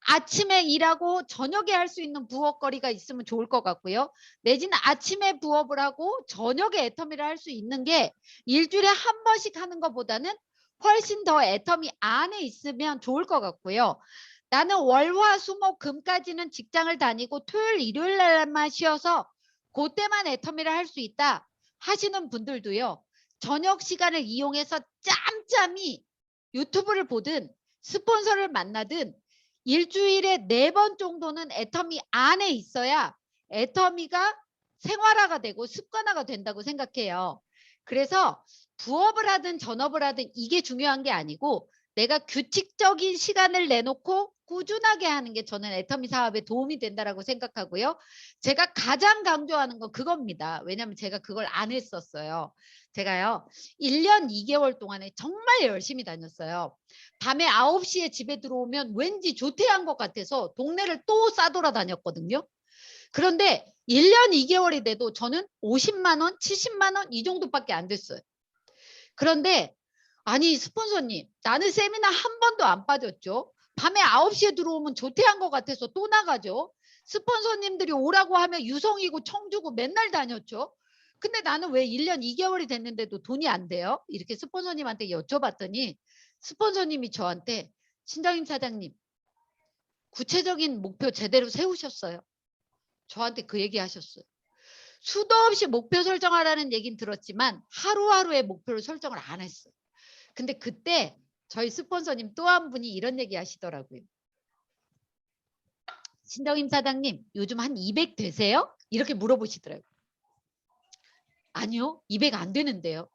아침에 일하고 저녁에 할 수 있는 부업거리가 있으면 좋을 것 같고요. 내지는 아침에 부업을 하고 저녁에 애터미를 할 수 있는 게 일주일에 한 번씩 하는 것보다는 훨씬 더 애터미 안에 있으면 좋을 것 같고요. 나는 월화수목금까지는 직장을 다니고 토요일 일요일 날만 쉬어서 그때만 애터미를 할 수 있다 하시는 분들도요. 저녁 시간을 이용해서 짬짬이 유튜브를 보든 스폰서를 만나든 일주일에 4번 정도는 애터미 안에 있어야 애터미가 생활화가 되고 습관화가 된다고 생각해요. 그래서 부업을 하든 전업을 하든 이게 중요한 게 아니고 내가 규칙적인 시간을 내놓고 꾸준하게 하는 게 저는 애터미 사업에 도움이 된다라고 생각하고요. 제가 가장 강조하는 건 그겁니다. 왜냐하면 제가 그걸 안 했었어요. 제가요. 1년 2개월 동안에 정말 열심히 다녔어요. 밤에 9시에 집에 들어오면 왠지 조퇴한 것 같아서 동네를 또 싸돌아다녔거든요. 그런데 1년 2개월이 돼도 저는 50만 원, 70만 원 이 정도밖에 안 됐어요. 그런데 아니 스폰서님 나는 세미나 한 번도 안 빠졌죠. 밤에 9시에 들어오면 조퇴한 것 같아서 또 나가죠. 스폰서님들이 오라고 하면 유성이고 청주고 맨날 다녔죠. 근데 나는 왜 1년 2개월이 됐는데도 돈이 안 돼요? 이렇게 스폰서님한테 여쭤봤더니 스폰서님이 저한테 신장임 사장님 구체적인 목표 제대로 세우셨어요. 저한테 그 얘기 하셨어요. 수도 없이 목표 설정하라는 얘기는 들었지만 하루하루의 목표를 설정을 안 했어요. 근데 그때 저희 스폰서님 또 한 분이 이런 얘기 하시더라고요. 신정임 사장님 요즘 한 200 되세요? 이렇게 물어보시더라고요. 아니요 200 안 되는데요.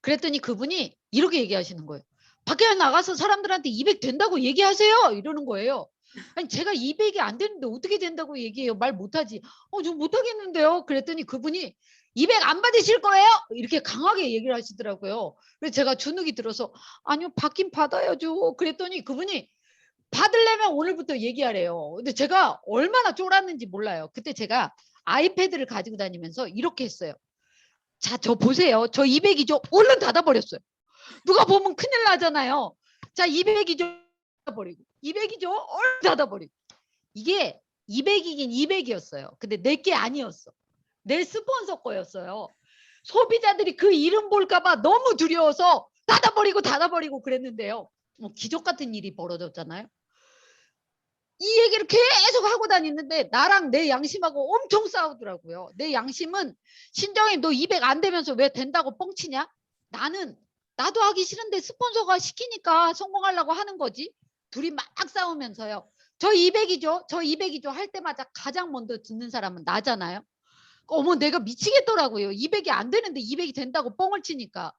그랬더니 그분이 이렇게 얘기하시는 거예요. 밖에 나가서 사람들한테 200 된다고 얘기하세요 이러는 거예요. 아니 제가 200이 안 되는데 어떻게 된다고 얘기해요. 말 못하지. 저 못하겠는데요. 그랬더니 그분이 200 안 받으실 거예요? 이렇게 강하게 얘기를 하시더라고요. 그래서 제가 주눅이 들어서 아니요 받긴 받아야죠. 그랬더니 그분이 받으려면 오늘부터 얘기하래요. 근데 제가 얼마나 쫄았는지 몰라요. 그때 제가 아이패드를 가지고 다니면서 이렇게 했어요. 자, 저 보세요. 저 200이죠. 얼른 닫아버렸어요. 누가 보면 큰일 나잖아요. 자, 200이죠. 닫아버리고 200이죠. 얼른 닫아버리고. 이게 200이긴 200이었어요. 근데 내게 아니었어. 내 스폰서 거였어요. 소비자들이 그 이름 볼까 봐 너무 두려워서 닫아버리고 그랬는데요. 기적 같은 일이 벌어졌잖아요. 이 얘기를 계속 하고 다니는데 나랑 내 양심하고 엄청 싸우더라고요. 내 양심은 신정임 너 200 안 되면서 왜 된다고 뻥치냐? 나도 하기 싫은데 스폰서가 시키니까 성공하려고 하는 거지. 둘이 막 싸우면서요. 저 200이죠. 저 200이죠. 할 때마다 가장 먼저 듣는 사람은 나잖아요. 어머 내가 미치겠더라고요. 200이 안 되는데 200이 된다고 뻥을 치니까.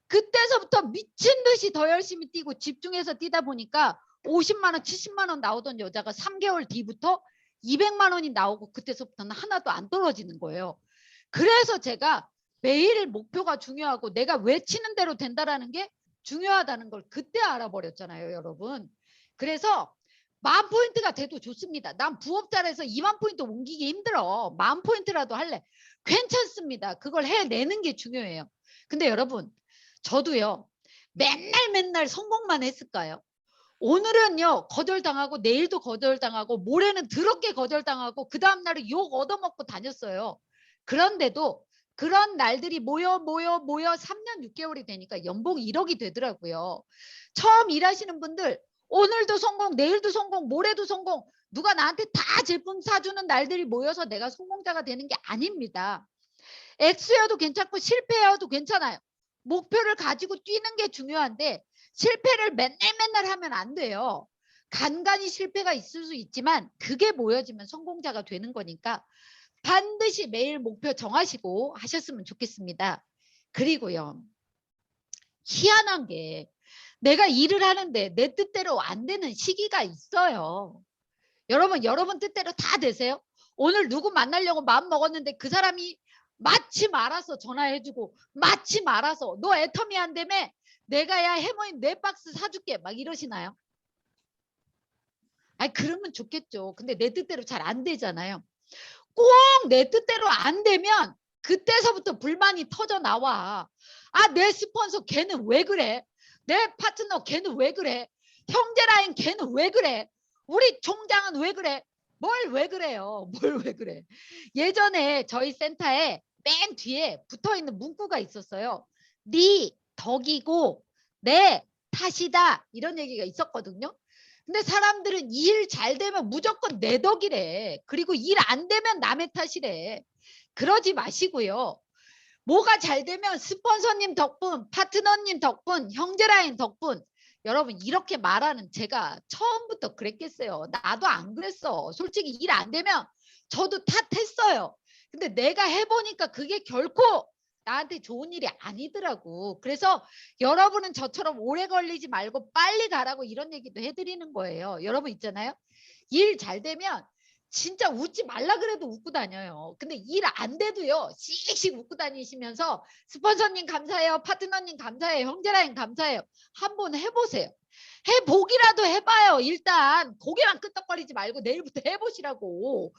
그때서부터 미친 듯이 더 열심히 뛰고 집중해서 뛰다 보니까 50만 원, 70만 원 나오던 여자가 3개월 뒤부터 200만 원이 나오고 그때서부터는 하나도 안 떨어지는 거예요. 그래서 제가 매일 목표가 중요하고 내가 외치는 대로 된다라는 게 중요하다는 걸 그때 알아버렸잖아요, 여러분. 그래서 10,000포인트가 돼도 좋습니다. 난 부업자라서 20,000포인트 옮기기 힘들어. 10,000포인트라도 할래. 괜찮습니다. 그걸 해내는 게 중요해요. 근데 여러분, 저도요. 맨날 성공만 했을까요? 오늘은요 거절당하고 내일도 거절당하고 모레는 더럽게 거절당하고 그 다음날은 욕 얻어먹고 다녔어요. 그런데도 그런 날들이 모여 3년 6개월이 되니까 연봉 1억이 되더라고요. 처음 일하시는 분들 오늘도 성공 내일도 성공 모레도 성공 누가 나한테 다 제품 사주는 날들이 모여서 내가 성공자가 되는 게 아닙니다. X여도 괜찮고 실패여도 괜찮아요. 목표를 가지고 뛰는 게 중요한데 실패를 맨날 하면 안 돼요. 간간히 실패가 있을 수 있지만 그게 모여지면 성공자가 되는 거니까 반드시 매일 목표 정하시고 하셨으면 좋겠습니다. 그리고요. 희한한 게 내가 일을 하는데 내 뜻대로 안 되는 시기가 있어요. 여러분 뜻대로 다 되세요? 오늘 누구 만나려고 마음 먹었는데 그 사람이 마침 알아서 전화해주고 마침 알아서 너 애터미 안 되면 내가 야 해모임 4박스 사줄게 막 이러시나요? 아니 그러면 좋겠죠. 근데 내 뜻대로 잘 안 되잖아요. 꼭 내 뜻대로 안 되면 그때서부터 불만이 터져 나와. 아 내 스폰서 걔는 왜 그래? 내 파트너 걔는 왜 그래? 형제라인 걔는 왜 그래? 우리 총장은 왜 그래? 뭘 왜 그래요? 뭘 왜 그래? 예전에 저희 센터에 맨 뒤에 붙어있는 문구가 있었어요. 네 덕이고 내 탓이다 이런 얘기가 있었거든요. 근데 사람들은 일 잘 되면 무조건 내 덕이래. 그리고 일 안 되면 남의 탓이래. 그러지 마시고요. 뭐가 잘 되면 스폰서님 덕분, 파트너님 덕분, 형제라인 덕분. 여러분 이렇게 말하는 제가 처음부터 그랬겠어요. 나도 안 그랬어. 솔직히 일 안 되면 저도 탓했어요. 근데 내가 해보니까 그게 결코 나한테 좋은 일이 아니더라고. 그래서 여러분은 저처럼 오래 걸리지 말고 빨리 가라고 이런 얘기도 해드리는 거예요. 여러분 있잖아요. 일 잘 되면 진짜 웃지 말라 그래도 웃고 다녀요. 근데 일 안 돼도요. 씩씩 웃고 다니시면서 스폰서님 감사해요. 파트너님 감사해요. 형제라인 감사해요. 한번 해보세요. 해보기라도 해봐요. 일단 고개만 끄덕거리지 말고 내일부터 해보시라고.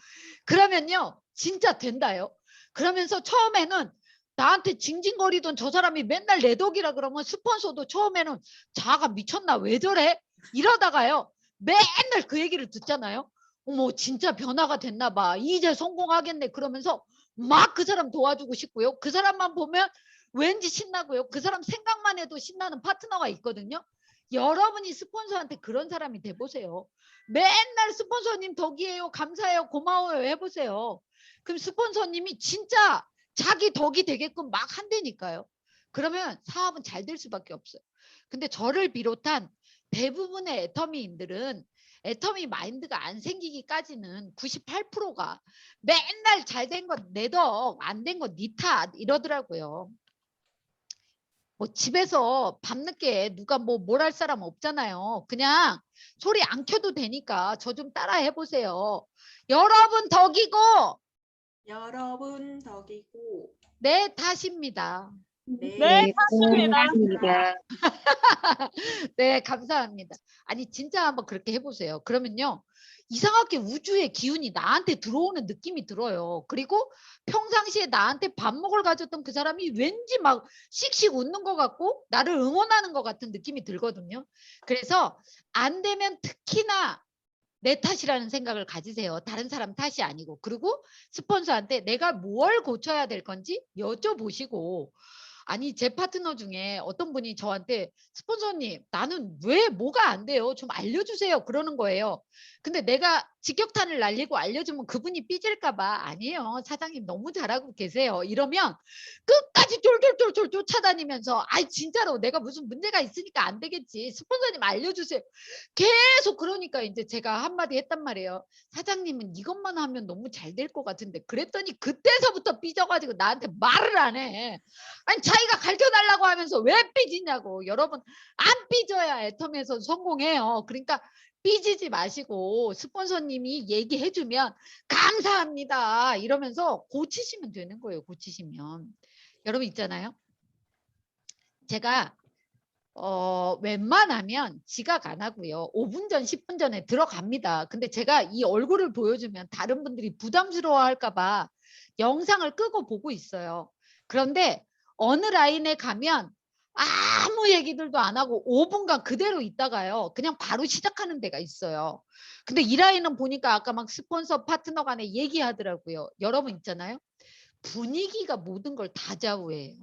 그러면요. 진짜 된다요. 그러면서 처음에는 나한테 징징거리던 저 사람이 맨날 내 덕이라 그러면 스폰서도 처음에는 자가 미쳤나 왜 저래? 이러다가요. 맨날 그 얘기를 듣잖아요. 어머 진짜 변화가 됐나 봐. 이제 성공하겠네. 그러면서 막 그 사람 도와주고 싶고요. 그 사람만 보면 왠지 신나고요. 그 사람 생각만 해도 신나는 파트너가 있거든요. 여러분이 스폰서한테 그런 사람이 돼보세요. 맨날 스폰서님 덕이에요. 감사해요. 고마워요. 해보세요. 그럼 스폰서님이 진짜 자기 덕이 되게끔 막 한다니까요. 그러면 사업은 잘 될 수밖에 없어요. 근데 저를 비롯한 대부분의 애터미인들은 애터미 마인드가 안 생기기까지는 98%가 맨날 잘 된 건 내 덕, 안 된 건 니 탓 이러더라고요. 뭐 집에서 밤늦게 누가 뭐 뭘 할 사람 없잖아요. 그냥 소리 안 켜도 되니까 저 좀 따라 해보세요. 여러분 덕이고 여러분 덕이고 내 탓입니다. 네, 고맙습니다. 네, 감사합니다. 아니 진짜 한번 그렇게 해보세요. 그러면요. 이상하게 우주의 기운이 나한테 들어오는 느낌이 들어요. 그리고 평상시에 나한테 밥 먹으러 가졌던 그 사람이 왠지 막 씩씩 웃는 것 같고 나를 응원하는 것 같은 느낌이 들거든요. 그래서 안 되면 특히나 내 탓이라는 생각을 가지세요. 다른 사람 탓이 아니고. 그리고 스폰서한테 내가 뭘 고쳐야 될 건지 여쭤보시고. 아니 제 파트너 중에 어떤 분이 저한테 스폰서님 나는 왜 뭐가 안 돼요? 좀 알려주세요. 그러는 거예요. 근데 내가 직격탄을 날리고 알려주면 그분이 삐질까 봐 아니에요. 사장님 너무 잘하고 계세요. 이러면 끝까지 쫄쫄쫄쫄 쫓아다니면서 아이 진짜로 내가 무슨 문제가 있으니까 안 되겠지. 스폰서님 알려주세요. 계속 그러니까 이제 제가 한마디 했단 말이에요. 사장님은 이것만 하면 너무 잘 될 것 같은데 그랬더니 그때서부터 삐져가지고 나한테 말을 안 해. 아니 자기가 가르쳐달라고 하면서 왜 삐지냐고. 여러분 안 삐져야 애텀에서 성공해요. 그러니까 삐지지 마시고 스폰서님이 얘기해주면 감사합니다 이러면서 고치시면 되는 거예요. 고치시면. 여러분 있잖아요. 제가 웬만하면 지각 안 하고요. 5분 전, 10분 전에 들어갑니다. 근데 제가 이 얼굴을 보여주면 다른 분들이 부담스러워 할까봐 영상을 끄고 보고 있어요. 그런데 어느 라인에 가면 아무 얘기들도 안 하고 5분간 그대로 있다가요. 그냥 바로 시작하는 데가 있어요. 근데 이 라인은 보니까 아까 막 스폰서 파트너 간에 얘기하더라고요. 여러분 있잖아요. 분위기가 모든 걸 다 좌우해요.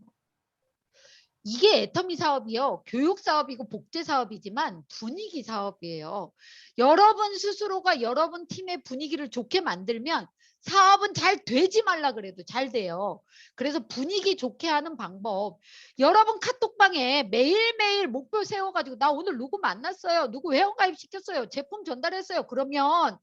이게 애터미 사업이요. 교육 사업이고 복제 사업이지만 분위기 사업이에요. 여러분 스스로가 여러분 팀의 분위기를 좋게 만들면 사업은 잘 되지 말라 그래도 잘 돼요. 그래서 분위기 좋게 하는 방법. 여러분 카톡방에 매일매일 목표 세워가지고 나 오늘 누구 만났어요. 누구 회원가입 시켰어요. 제품 전달했어요. 그러면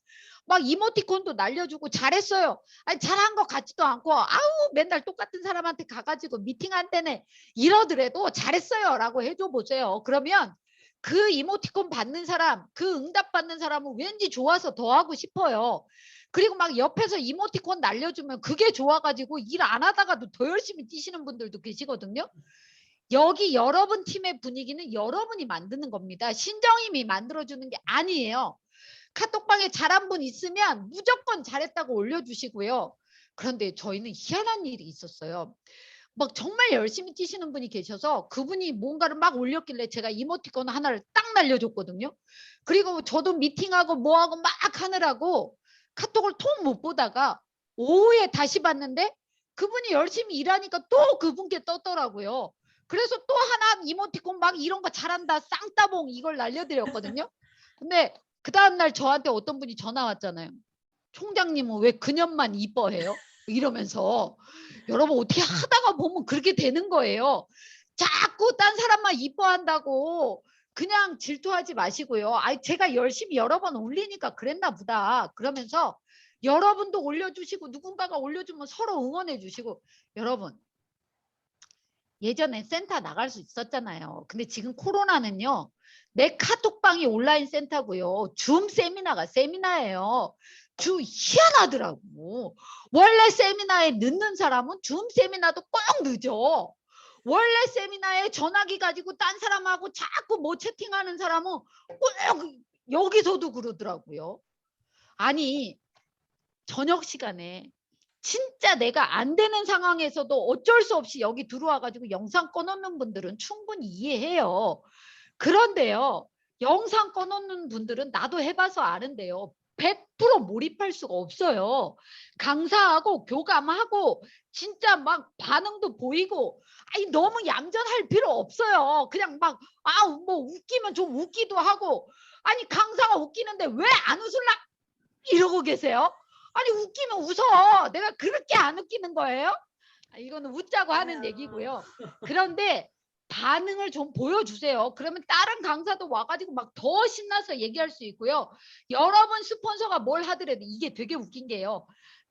막 이모티콘도 날려주고 잘했어요. 아니 잘한 것 같지도 않고 아우 맨날 똑같은 사람한테 가가지고 미팅한 때네 이러더라도 잘했어요 라고 해줘 보세요. 그러면 그 이모티콘 받는 사람, 그 응답 받는 사람은 왠지 좋아서 더 하고 싶어요. 그리고 막 옆에서 이모티콘 날려주면 그게 좋아가지고 일 안 하다가도 더 열심히 뛰시는 분들도 계시거든요. 여기 여러분 팀의 분위기는 여러분이 만드는 겁니다. 신정임이 만들어주는 게 아니에요. 카톡방에 잘한 분 있으면 무조건 잘했다고 올려주시고요. 그런데 저희는 희한한 일이 있었어요. 막 정말 열심히 뛰시는 분이 계셔서 그분이 뭔가를 막 올렸길래 제가 이모티콘 하나를 딱 날려줬거든요. 그리고 저도 미팅하고 뭐하고 막 하느라고 카톡을 통 못 보다가 오후에 다시 봤는데 그분이 열심히 일하니까 또 그분께 떴더라고요. 그래서 또 하나 이모티콘 막 이런 거 잘한다 쌍따봉 이걸 날려드렸거든요. 근데 그 다음날 저한테 어떤 분이 전화 왔잖아요. 총장님은 왜 그년만 이뻐해요? 이러면서 여러분 어떻게 하다가 보면 그렇게 되는 거예요. 자꾸 딴 사람만 이뻐한다고 그냥 질투하지 마시고요. 아이 제가 열심히 여러 번 올리니까 그랬나 보다. 그러면서 여러분도 올려주시고 누군가가 올려주면 서로 응원해 주시고 여러분 예전에 센터 나갈 수 있었잖아요. 근데 지금 코로나는요. 내 카톡방이 온라인 센터고요. 줌 세미나가 세미나예요. 희한하더라고. 원래 세미나에 늦는 사람은 줌 세미나도 꼭 늦어. 원래 세미나에 전화기 가지고 딴 사람하고 자꾸 뭐 채팅하는 사람은 꼭 여기서도 그러더라고요. 아니 저녁 시간에 진짜 내가 안 되는 상황에서도 어쩔 수 없이 여기 들어와 가지고 영상 꺼놓는 분들은 충분히 이해해요. 그런데요. 영상 꺼놓는 분들은 나도 해봐서 아는데요. 100% 몰입할 수가 없어요. 강사하고 교감하고 진짜 막 반응도 보이고 아니 너무 얌전할 필요 없어요. 그냥 막 뭐 웃기면 좀 웃기도 하고 아니 강사가 웃기는데 왜 안 웃을라 이러고 계세요? 아니 웃기면 웃어. 내가 그렇게 안 웃기는 거예요? 이거는 웃자고 하는 아니야. 얘기고요. 그런데 반응을 좀 보여주세요. 그러면 다른 강사도 와가지고 막 더 신나서 얘기할 수 있고요. 여러분 스폰서가 뭘 하더라도 이게 되게 웃긴 게요.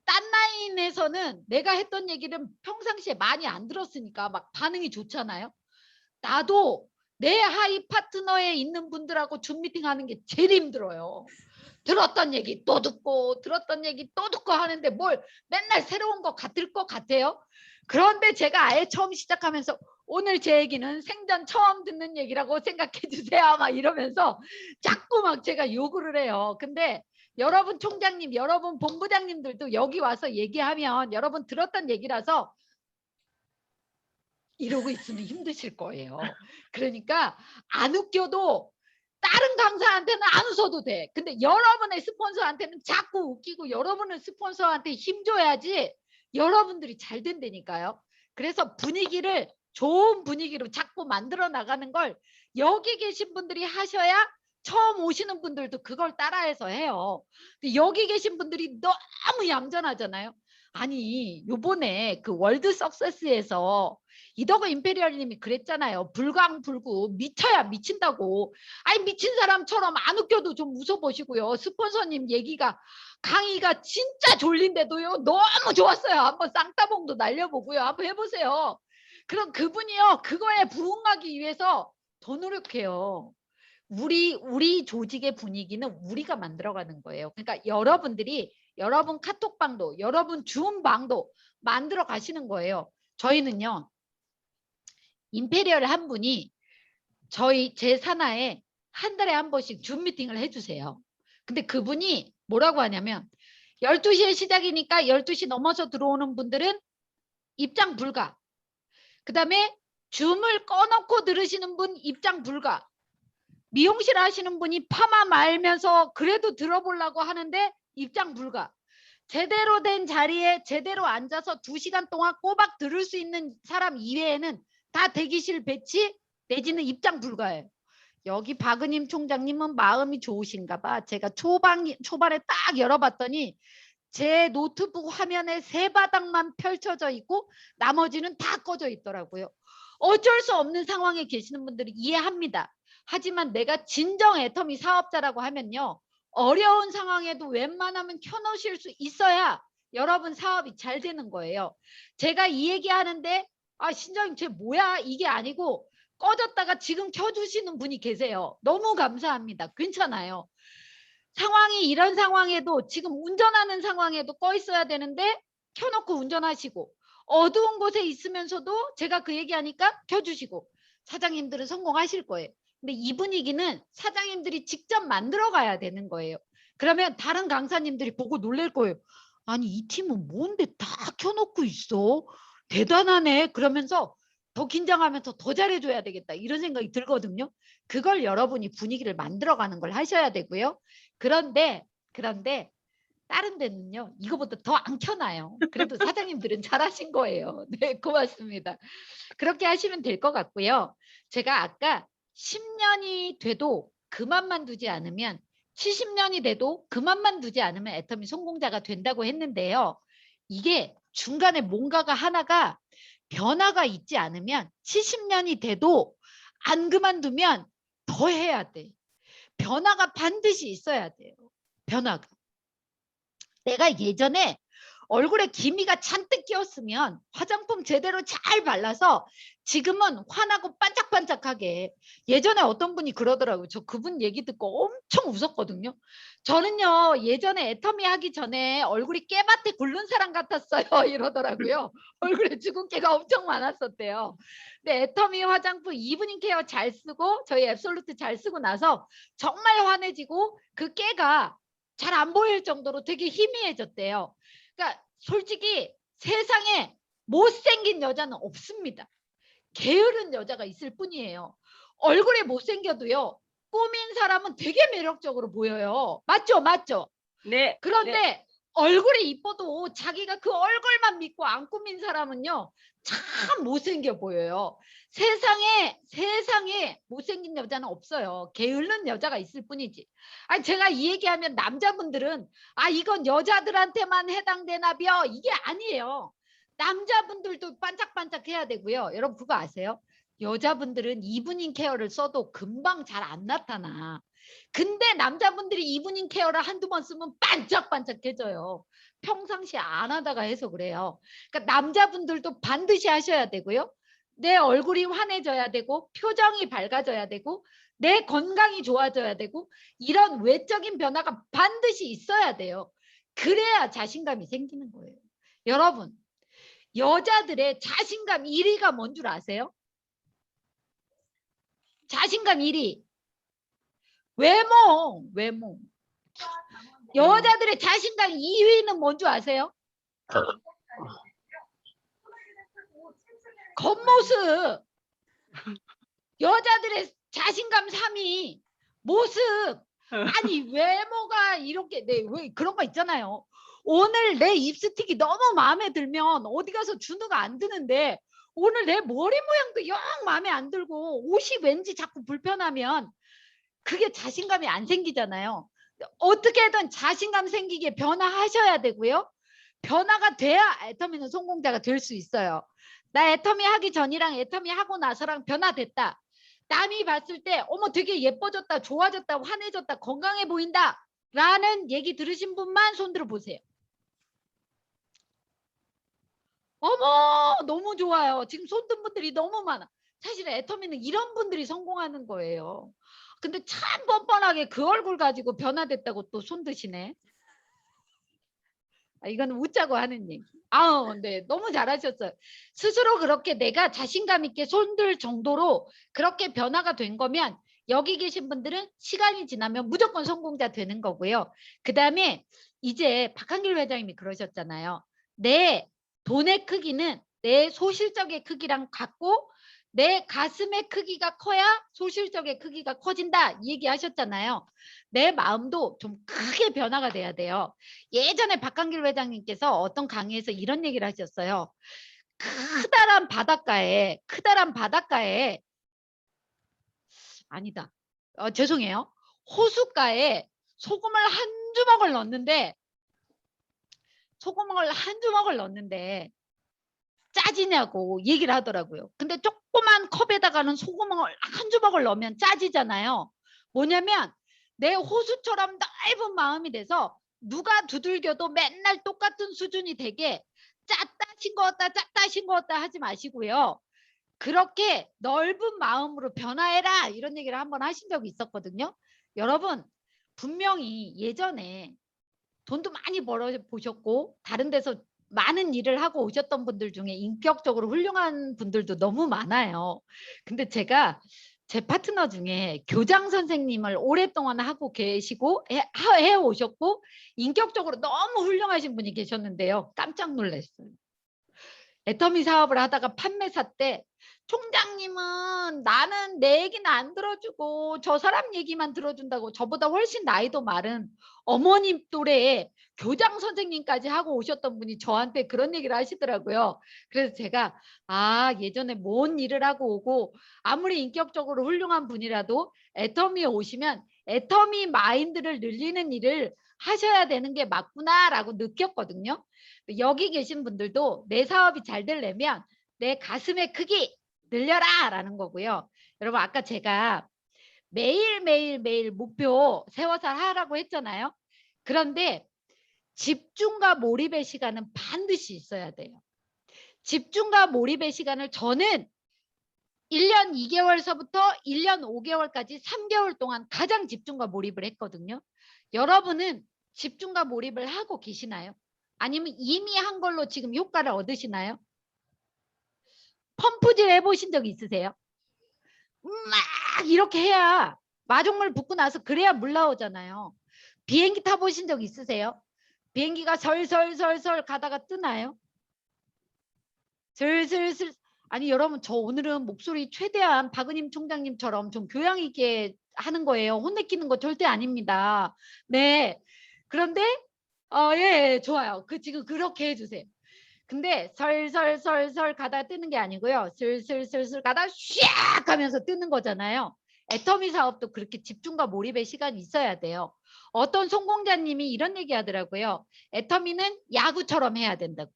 딴 라인에서는 내가 했던 얘기를 평상시에 많이 안 들었으니까 막 반응이 좋잖아요. 나도 내 하이 파트너에 있는 분들하고 줌 미팅 하는 게 제일 힘들어요. 들었던 얘기 또 듣고 들었던 얘기 또 듣고 하는데 뭘 맨날 새로운 거 같을 것 같아요. 그런데 제가 아예 처음 시작하면서 오늘 제 얘기는 생전 처음 듣는 얘기라고 생각해 주세요. 막 이러면서 자꾸 막 제가 요구를 해요. 근데 여러분 총장님, 여러분 본부장님들도 여기 와서 얘기하면 여러분 들었던 얘기라서 이러고 있으면 힘드실 거예요. 그러니까 안 웃겨도 다른 강사한테는 안 웃어도 돼. 근데 여러분의 스폰서한테는 자꾸 웃기고 여러분의 스폰서한테 힘줘야지 여러분들이 잘 된다니까요. 그래서 분위기를 좋은 분위기로 자꾸 만들어 나가는 걸 여기 계신 분들이 하셔야 처음 오시는 분들도 그걸 따라해서 해요. 근데 여기 계신 분들이 너무 얌전하잖아요. 아니 요번에 그 월드 석세스에서 이덕호 임페리얼님이 그랬잖아요. 불광불구 미쳐야 미친다고. 아니 미친 사람처럼 안 웃겨도 좀 웃어보시고요. 스폰서님 얘기가 강의가 진짜 졸린데도요. 너무 좋았어요. 한번 쌍따봉도 날려보고요. 한번 해보세요. 그럼 그분이요. 그거에 부응하기 위해서 더 노력해요. 우리 조직의 분위기는 우리가 만들어가는 거예요. 그러니까 여러분들이 여러분 카톡방도 여러분 줌방도 만들어 가시는 거예요. 저희는요. 임페리얼 한 분이 제 산하에 한 달에 한 번씩 줌 미팅을 해주세요. 근데 그분이 뭐라고 하냐면 12시에 시작이니까 12시 넘어서 들어오는 분들은 입장 불가. 그 다음에 줌을 꺼놓고 들으시는 분 입장 불가. 미용실 하시는 분이 파마 말면서 그래도 들어보려고 하는데 입장 불가. 제대로 된 자리에 제대로 앉아서 2시간 동안 꼬박 들을 수 있는 사람 이외에는 다 대기실 배치 내지는 입장 불가예요. 여기 박은임 총장님은 마음이 좋으신가 봐. 제가 초반에 딱 열어봤더니 제 노트북 화면에 3바닥만 펼쳐져 있고 나머지는 다 꺼져 있더라고요. 어쩔 수 없는 상황에 계시는 분들이 이해합니다. 하지만 내가 진정 애터미 사업자라고 하면요. 어려운 상황에도 웬만하면 켜놓으실 수 있어야 여러분 사업이 잘 되는 거예요. 제가 이 얘기하는데 신장님 쟤 뭐야 이게 아니고 꺼졌다가 지금 켜주시는 분이 계세요. 너무 감사합니다. 괜찮아요. 상황이 이런 상황에도 지금 운전하는 상황에도 꺼 있어야 되는데 켜놓고 운전하시고 어두운 곳에 있으면서도 제가 그 얘기하니까 켜주시고 사장님들은 성공하실 거예요. 근데 이 분위기는 사장님들이 직접 만들어 가야 되는 거예요. 그러면 다른 강사님들이 보고 놀랄 거예요. 아니 이 팀은 뭔데 다 켜놓고 있어? 대단하네. 그러면서 더 긴장하면서 더 잘해줘야 되겠다. 이런 생각이 들거든요. 그걸 여러분이 분위기를 만들어가는 걸 하셔야 되고요. 그런데 다른 데는요. 이거보다 더 안 켜놔요. 그래도 사장님들은 잘하신 거예요. 네, 고맙습니다. 그렇게 하시면 될 것 같고요. 제가 아까 10년이 돼도 그만만 두지 않으면 70년이 돼도 그만만 두지 않으면 애터미 성공자가 된다고 했는데요. 이게 중간에 뭔가가 하나가 변화가 있지 않으면 70년이 돼도 안 그만두면 더 해야 돼. 변화가 반드시 있어야 돼요. 변화가. 내가 예전에 얼굴에 기미가 잔뜩 끼었으면 화장품 제대로 잘 발라서 지금은 환하고 반짝반짝하게. 예전에 어떤 분이 그러더라고요. 저 그분 얘기 듣고 엄청 웃었거든요. 저는요 예전에 애터미 하기 전에 얼굴이 깨밭에 굴른 사람 같았어요 이러더라고요. 얼굴에 주근깨가 엄청 많았었대요. 근데 애터미 화장품 이브닝 케어 잘 쓰고 저희 앱솔루트 잘 쓰고 나서 정말 환해지고 그 깨가 잘 안 보일 정도로 되게 희미해졌대요. 그러니까 솔직히 세상에 못생긴 여자는 없습니다. 게으른 여자가 있을 뿐이에요. 얼굴이 못생겨도요. 꾸민 사람은 되게 매력적으로 보여요. 맞죠? 맞죠? 네. 그런데 얼굴이 이뻐도 자기가 그 얼굴만 믿고 안 꾸민 사람은요, 참 못생겨 보여요. 세상에 못생긴 여자는 없어요. 게으른 여자가 있을 뿐이지. 아니, 제가 이 얘기하면 남자분들은 아, 이건 여자들한테만 해당되나벼, 이게 아니에요. 남자분들도 반짝반짝 해야 되고요. 여러분 그거 아세요? 여자분들은 이브닝 케어를 써도 금방 잘 안 나타나. 근데 남자분들이 이브닝 케어를 한두 번 쓰면 반짝반짝해져요. 평상시에 안 하다가 해서 그래요. 그러니까 남자분들도 반드시 하셔야 되고요. 내 얼굴이 환해져야 되고 표정이 밝아져야 되고 내 건강이 좋아져야 되고 이런 외적인 변화가 반드시 있어야 돼요. 그래야 자신감이 생기는 거예요. 여러분, 여자들의 자신감 1위가 뭔 줄 아세요? 자신감 1위. 외모. 여자들의 자신감 2위는 뭔 줄 아세요? 겉모습. 여자들의 자신감 3위. 모습. 아니, 외모가 이렇게, 왜 그런 거 있잖아요. 오늘 내 립스틱이 너무 마음에 들면 어디 가서 준우가 안 드는데 오늘 내 머리 모양도 영 마음에 안 들고 옷이 왠지 자꾸 불편하면 그게 자신감이 안 생기잖아요. 어떻게든 자신감 생기게 변화하셔야 되고요. 변화가 돼야 애터미는 성공자가 될 수 있어요. 나 애터미 하기 전이랑 애터미 하고 나서랑 변화됐다. 남이 봤을 때 어머 되게 예뻐졌다, 좋아졌다, 환해졌다, 건강해 보인다 라는 얘기 들으신 분만 손 들어 보세요. 어머 너무 좋아요. 지금 손 든 분들이 너무 많아. 사실 애터미는 이런 분들이 성공하는 거예요. 근데 참 뻔뻔하게 그 얼굴 가지고 변화됐다고 또 손 드시네. 이거는 웃자고 하는 얘기. 네, 너무 잘하셨어요. 스스로 그렇게 내가 자신감 있게 손들 정도로 그렇게 변화가 된 거면 여기 계신 분들은 시간이 지나면 무조건 성공자 되는 거고요. 그 다음에 이제 박한길 회장님이 그러셨잖아요. 내 돈의 크기는 내 소실적의 크기랑 같고 내 가슴의 크기가 커야 소실적의 크기가 커진다 이 얘기 하셨잖아요. 내 마음도 좀 크게 변화가 돼야 돼요. 예전에 박한길 회장님께서 어떤 강의에서 이런 얘기를 하셨어요. 크다란 바닷가에 아니다. 죄송해요. 호숫가에 소금을 한 주먹을 넣었는데 짜지냐고 얘기를 하더라고요. 근데 조그만 컵에다가는 소금을 한 주먹을 넣으면 짜지잖아요. 뭐냐면 내 호수처럼 넓은 마음이 돼서 누가 두들겨도 맨날 똑같은 수준이 되게 짰다 싱거웠다 하지 마시고요. 그렇게 넓은 마음으로 변화해라 이런 얘기를 한번 하신 적이 있었거든요. 여러분 분명히 예전에 돈도 많이 벌어 보셨고 다른 데서 많은 일을 하고 오셨던 분들 중에 인격적으로 훌륭한 분들도 너무 많아요. 근데 제가 제 파트너 중에 교장 선생님을 오랫동안 하고 계시고 해 오셨고 인격적으로 너무 훌륭하신 분이 계셨는데요. 깜짝 놀랐어요. 애터미 사업을 하다가 판매사 때 총장님은 나는 내 얘기는 안 들어주고 저 사람 얘기만 들어준다고 저보다 훨씬 나이도 많은 어머님 또래의 교장 선생님까지 하고 오셨던 분이 저한테 그런 얘기를 하시더라고요. 그래서 제가 예전에 뭔 일을 하고 오고 아무리 인격적으로 훌륭한 분이라도 애터미에 오시면 애터미 마인드를 늘리는 일을 하셔야 되는 게 맞구나라고 느꼈거든요. 여기 계신 분들도 내 사업이 잘 되려면 내 가슴의 크기 늘려라 라는 거고요. 여러분 아까 제가 매일 목표 세워서 하라고 했잖아요. 그런데 집중과 몰입의 시간은 반드시 있어야 돼요. 집중과 몰입의 시간을 저는 1년 2개월서부터 1년 5개월까지 3개월 동안 가장 집중과 몰입을 했거든요. 여러분은 집중과 몰입을 하고 계시나요? 아니면 이미 한 걸로 지금 효과를 얻으시나요? 펌프질 해보신 적 있으세요? 막 이렇게 해야 마중물 붓고 나서 그래야 물 나오잖아요. 비행기 타보신 적 있으세요? 비행기가 설설설설 가다가 뜨나요? 슬슬슬. 아니 여러분 저 오늘은 목소리 최대한 박은임 총장님처럼 좀 교양 있게 하는 거예요. 혼내키는 거 절대 아닙니다. 네. 그런데 예, 좋아요. 지금 그렇게 해주세요. 근데 설설설설 가다 뜨는 게 아니고요. 슬슬슬슬 가다 샥 하면서 뜨는 거잖아요. 애터미 사업도 그렇게 집중과 몰입의 시간이 있어야 돼요. 어떤 성공자님이 이런 얘기 하더라고요. 애터미는 야구처럼 해야 된다고.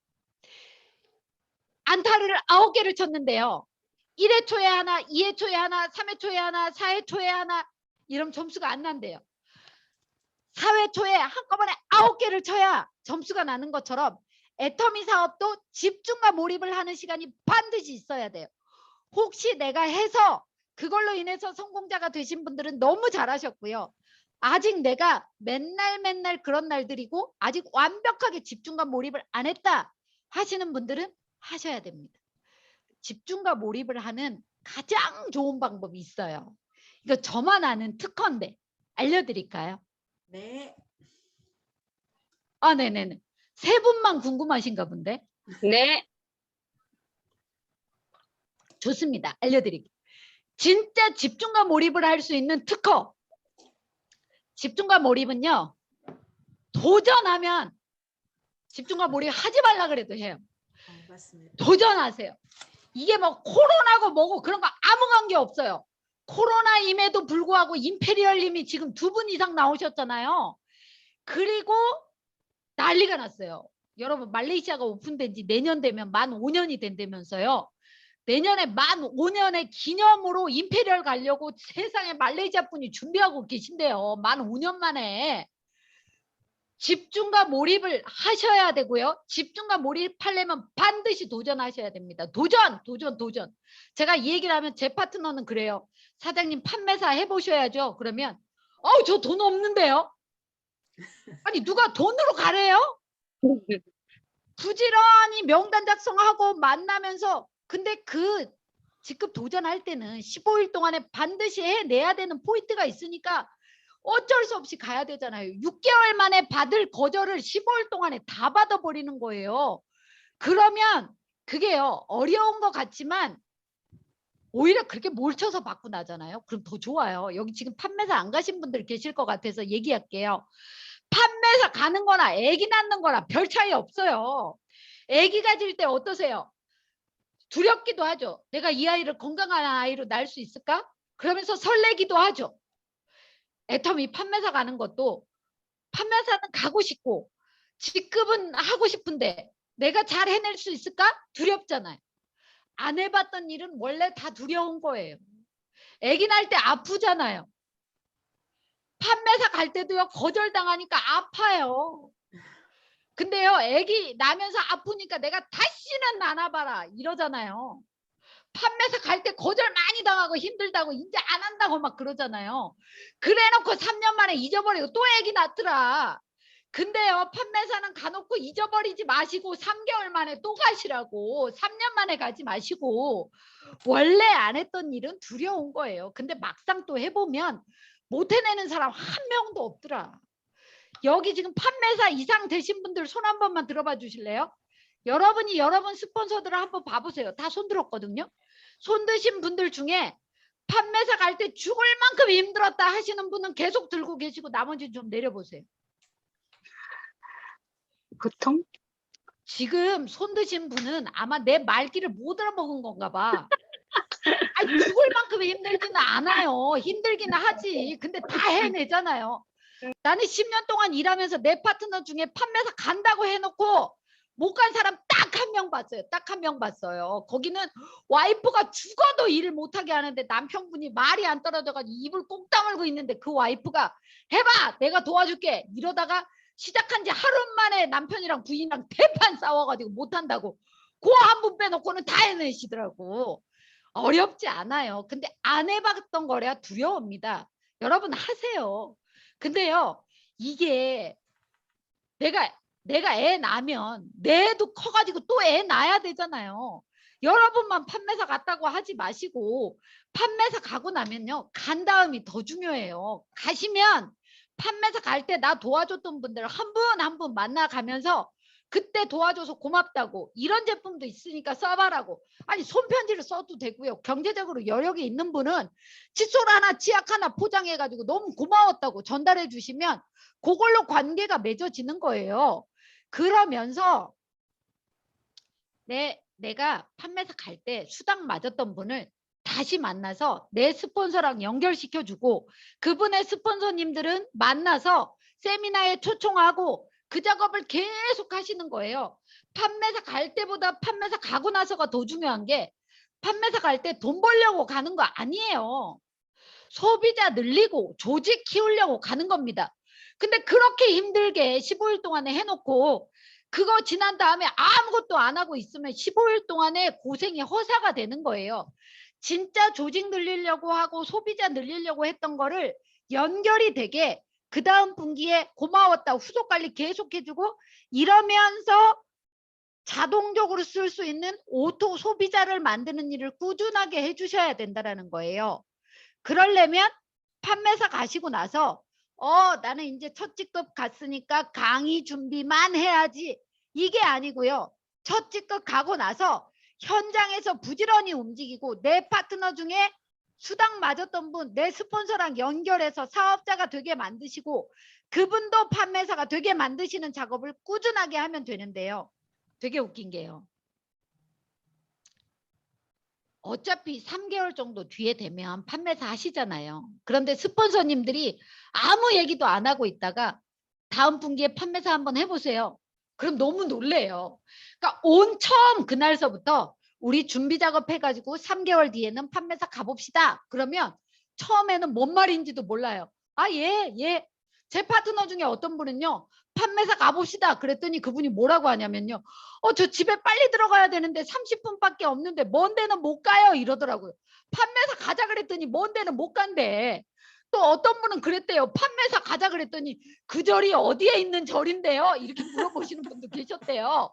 안타를 9개를 쳤는데요. 1회 초에 하나, 2회 초에 하나, 3회 초에 하나, 4회 초에 하나 이러면 점수가 안 난대요. 4회 초에 한꺼번에 9개를 쳐야 점수가 나는 것처럼 애터미 사업도 집중과 몰입을 하는 시간이 반드시 있어야 돼요. 혹시 내가 해서 그걸로 인해서 성공자가 되신 분들은 너무 잘하셨고요. 아직 내가 맨날 그런 날들이고 아직 완벽하게 집중과 몰입을 안 했다 하시는 분들은 하셔야 됩니다. 집중과 몰입을 하는 가장 좋은 방법이 있어요. 이거 저만 아는 특허인데 알려드릴까요? 네. 네네네. 세 분만 궁금하신가 본데? 네. 좋습니다. 알려드릴게요. 진짜 집중과 몰입을 할 수 있는 특허. 집중과 몰입은요. 도전하면 집중과 몰입 하지 말라 그래도 해요. 맞습니다. 도전하세요. 이게 뭐 코로나고 뭐고 그런 거 아무 관계 없어요. 코로나임에도 불구하고 임페리얼님이 지금 2분 이상 나오셨잖아요. 그리고 난리가 났어요. 여러분 말레이시아가 오픈된 지 내년 되면 만 5년이 된다면서요. 내년에 만 5년의 기념으로 임페리얼 가려고 세상에 말레이시아 분이 준비하고 계신데요. 만 5년 만에. 집중과 몰입을 하셔야 되고요. 집중과 몰입하려면 반드시 도전하셔야 됩니다. 도전! 제가 이 얘기를 하면 제 파트너는 그래요. 사장님 판매사 해보셔야죠. 그러면 저 돈 없는데요. 아니 누가 돈으로 가래요? 부지런히 명단 작성하고 만나면서 근데 그 직급 도전할 때는 15일 동안에 반드시 해내야 되는 포인트가 있으니까 어쩔 수 없이 가야 되잖아요. 6개월 만에 받을 거절을 15일 동안에 다 받아버리는 거예요. 그러면 그게요. 어려운 것 같지만 오히려 그렇게 몰쳐서 받고 나잖아요. 그럼 더 좋아요. 여기 지금 판매사 안 가신 분들 계실 것 같아서 얘기할게요. 판매사 가는 거나 아기 낳는 거나 별 차이 없어요. 아기 가질 때 어떠세요? 두렵기도 하죠. 내가 이 아이를 건강한 아이로 낳을 수 있을까? 그러면서 설레기도 하죠. 애터미 판매사 가는 것도 판매사는 가고 싶고 직급은 하고 싶은데 내가 잘 해낼 수 있을까? 두렵잖아요. 안 해봤던 일은 원래 다 두려운 거예요. 아기 낳을 때 아프잖아요. 판매사 갈 때도요. 거절당하니까 아파요. 근데요. 아기 나면서 아프니까 내가 다시는 안 와봐라 이러잖아요. 판매사 갈 때 거절 많이 당하고 힘들다고 이제 안 한다고 막 그러잖아요. 그래놓고 3년 만에 잊어버리고 또 아기 낳더라. 근데요. 판매사는 가놓고 잊어버리지 마시고 3개월 만에 또 가시라고. 3년 만에 가지 마시고. 원래 안 했던 일은 두려운 거예요. 근데 막상 또 해보면 못 해내는 사람 한 명도 없더라. 여기 지금 판매사 이상 되신 분들 손 한 번만 들어봐 주실래요? 여러분이 여러분 스폰서들을 한번 봐보세요. 다 손 들었거든요. 손 드신 분들 중에 판매사 갈 때 죽을 만큼 힘들었다 하시는 분은 계속 들고 계시고 나머지 좀 내려보세요. 보통? 지금 손 드신 분은 아마 내 말귀를 못 알아먹은 건가 봐. 아니, 죽을 만큼 힘들지는 않아요. 힘들기는 하지. 근데 다 해내잖아요. 나는 10년 동안 일하면서 내 파트너 중에 판매사 간다고 해놓고 못 간 사람 딱 한 명 봤어요. 딱 한 명 봤어요. 거기는 와이프가 죽어도 일을 못하게 하는데 남편분이 말이 안 떨어져가지고 입을 꼭 다물고 있는데 그 와이프가 해봐! 내가 도와줄게! 이러다가 시작한 지 하루 만에 남편이랑 부인이랑 대판 싸워가지고 못한다고 그 한 분 빼놓고는 다 해내시더라고. 어렵지 않아요. 근데 안 해봤던 거래야 두려웁니다. 여러분 하세요. 근데요. 이게 내가 애 낳으면 내 애도 커가지고 또 애 낳아야 되잖아요. 여러분만 판매사 갔다고 하지 마시고 판매사 가고 나면요. 간 다음이 더 중요해요. 가시면 판매사 갈 때 나 도와줬던 분들 한 분 한 분 만나가면서 그때 도와줘서 고맙다고. 이런 제품도 있으니까 써봐라고. 아니 손편지를 써도 되고요. 경제적으로 여력이 있는 분은 칫솔 하나 치약 하나 포장해가지고 너무 고마웠다고 전달해 주시면 그걸로 관계가 맺어지는 거예요. 그러면서 내가 판매사 갈 때 수당 맞았던 분을 다시 만나서 내 스폰서랑 연결시켜주고 그분의 스폰서님들은 만나서 세미나에 초청하고 그 작업을 계속 하시는 거예요. 판매사 갈 때보다 판매사 가고 나서가 더 중요한 게 판매사 갈 때 돈 벌려고 가는 거 아니에요. 소비자 늘리고 조직 키우려고 가는 겁니다. 근데 그렇게 힘들게 15일 동안에 해놓고 그거 지난 다음에 아무것도 안 하고 있으면 15일 동안에 고생이 허사가 되는 거예요. 진짜 조직 늘리려고 하고 소비자 늘리려고 했던 거를 연결이 되게 그 다음 분기에 고마웠다 후속 관리 계속 해주고 이러면서 자동적으로 쓸 수 있는 오토 소비자를 만드는 일을 꾸준하게 해주셔야 된다는 거예요. 그러려면 판매사 가시고 나서 나는 이제 첫 직급 갔으니까 강의 준비만 해야지 이게 아니고요. 첫 직급 가고 나서 현장에서 부지런히 움직이고 내 파트너 중에 수당 맞았던 분 내 스폰서랑 연결해서 사업자가 되게 만드시고 그분도 판매사가 되게 만드시는 작업을 꾸준하게 하면 되는데요. 되게 웃긴 게요. 어차피 3개월 정도 뒤에 되면 판매사 하시잖아요. 그런데 스폰서님들이 아무 얘기도 안 하고 있다가 다음 분기에 판매사 한번 해보세요. 그럼 너무 놀래요. 그러니까 처음 그날서부터 우리 준비 작업 해가지고 3개월 뒤에는 판매사 가봅시다. 그러면 처음에는 뭔 말인지도 몰라요. 예. 제 파트너 중에 어떤 분은요. 판매사 가봅시다. 그랬더니 그분이 뭐라고 하냐면요. 저 집에 빨리 들어가야 되는데 30분밖에 없는데 먼 데는 못 가요. 이러더라고요. 판매사 가자 그랬더니 먼 데는 못 간대. 또 어떤 분은 그랬대요. 판매사 가자 그랬더니 그 절이 어디에 있는 절인데요? 이렇게 물어보시는 분도 계셨대요.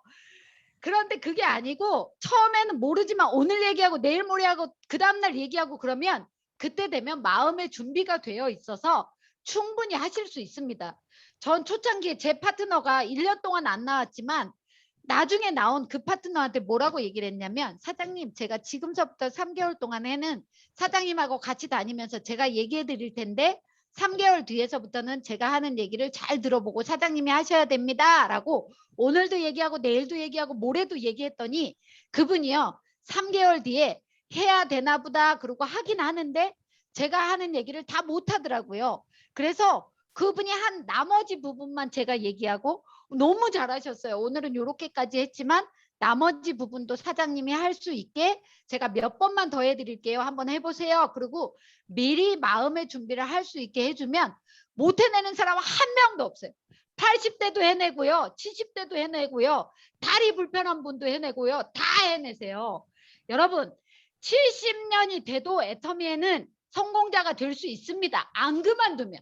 그런데 그게 아니고 처음에는 모르지만 오늘 얘기하고 내일 모레하고 그 다음날 얘기하고 그러면 그때 되면 마음의 준비가 되어 있어서 충분히 하실 수 있습니다. 전 초창기에 제 파트너가 1년 동안 안 나왔지만 나중에 나온 그 파트너한테 뭐라고 얘기를 했냐면 사장님 제가 지금서부터 3개월 동안에는 사장님하고 같이 다니면서 제가 얘기해 드릴 텐데 3개월 뒤에서부터는 제가 하는 얘기를 잘 들어보고 사장님이 하셔야 됩니다. 라고 오늘도 얘기하고 내일도 얘기하고 모레도 얘기했더니 그분이요. 3개월 뒤에 해야 되나 보다 그러고 하긴 하는데 제가 하는 얘기를 다 못하더라고요. 그래서 그분이 한 나머지 부분만 제가 얘기하고 너무 잘하셨어요. 오늘은 이렇게까지 했지만 나머지 부분도 사장님이 할 수 있게 제가 몇 번만 더 해드릴게요. 한번 해보세요. 그리고 미리 마음의 준비를 할 수 있게 해주면 못 해내는 사람은 한 명도 없어요. 80대도 해내고요. 70대도 해내고요. 다리 불편한 분도 해내고요. 다 해내세요. 여러분 70년이 돼도 애터미에는 성공자가 될 수 있습니다. 안 그만두면.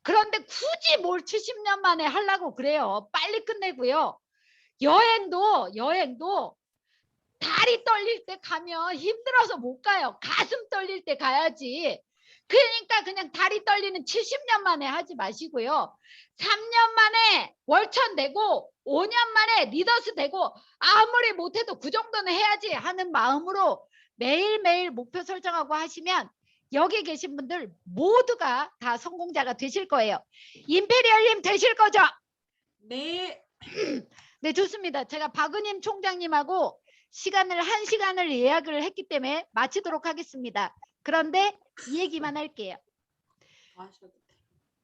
그런데 굳이 뭘 70년 만에 하려고 그래요. 빨리 끝내고요. 여행도 다리 떨릴 때 가면 힘들어서 못 가요. 가슴 떨릴 때 가야지. 그러니까 그냥 다리 떨리는 70년 만에 하지 마시고요. 3년 만에 월천 되고 5년 만에 리더스 되고 아무리 못해도 그 정도는 해야지 하는 마음으로 매일매일 목표 설정하고 하시면 여기 계신 분들 모두가 다 성공자가 되실 거예요. 임페리얼님 되실 거죠? 네. 네, 좋습니다. 제가 박은임 총장님하고 1시간을 예약을 했기 때문에 마치도록 하겠습니다. 그런데 이 얘기만 할게요. 하셔도 돼.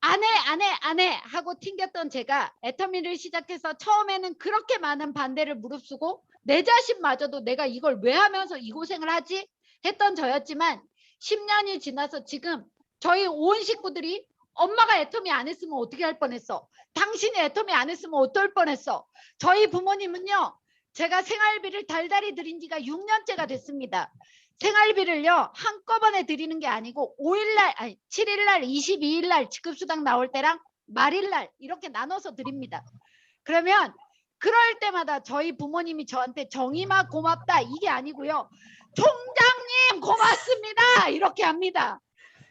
안 해 하고 튕겼던 제가 애터미를 시작해서 처음에는 그렇게 많은 반대를 무릅쓰고 내 자신마저도 내가 이걸 왜 하면서 이 고생을 하지? 했던 저였지만 10년이 지나서 지금 저희 온 식구들이 엄마가 애터미 안 했으면 어떻게 할 뻔했어? 당신이 애터미 안 했으면 어떨 뻔했어? 저희 부모님은요. 제가 생활비를 달달이 드린 지가 6년째가 됐습니다. 생활비를요. 한꺼번에 드리는 게 아니고 7일날 22일날 직급수당 나올 때랑 말일날 이렇게 나눠서 드립니다. 그러면 그럴 때마다 저희 부모님이 저한테 정임아 고맙다 이게 아니고요. 총장님 고맙습니다 이렇게 합니다.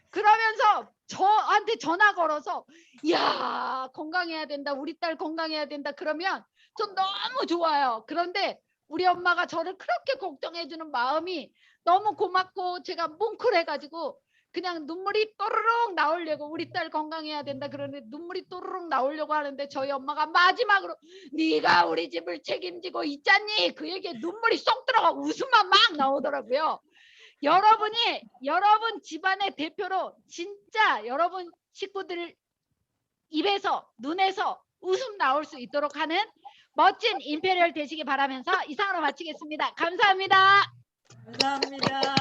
그러면서 저한테 전화 걸어서 이야 건강해야 된다 우리 딸 건강해야 된다 그러면 전 너무 좋아요. 그런데 우리 엄마가 저를 그렇게 걱정해 주는 마음이 너무 고맙고 제가 뭉클해가지고 그냥 눈물이 또르륵 나오려고 우리 딸 건강해야 된다 그러는데 눈물이 또르륵 나오려고 하는데 저희 엄마가 마지막으로 네가 우리 집을 책임지고 있잖니 그 얘기에 눈물이 쏙 들어가 웃음만 막 나오더라고요. 여러분이 여러분 집안의 대표로 진짜 여러분 식구들 입에서 눈에서 웃음 나올 수 있도록 하는 멋진 임페리얼 되시기 바라면서 이상으로 마치겠습니다. 감사합니다. 감사합니다.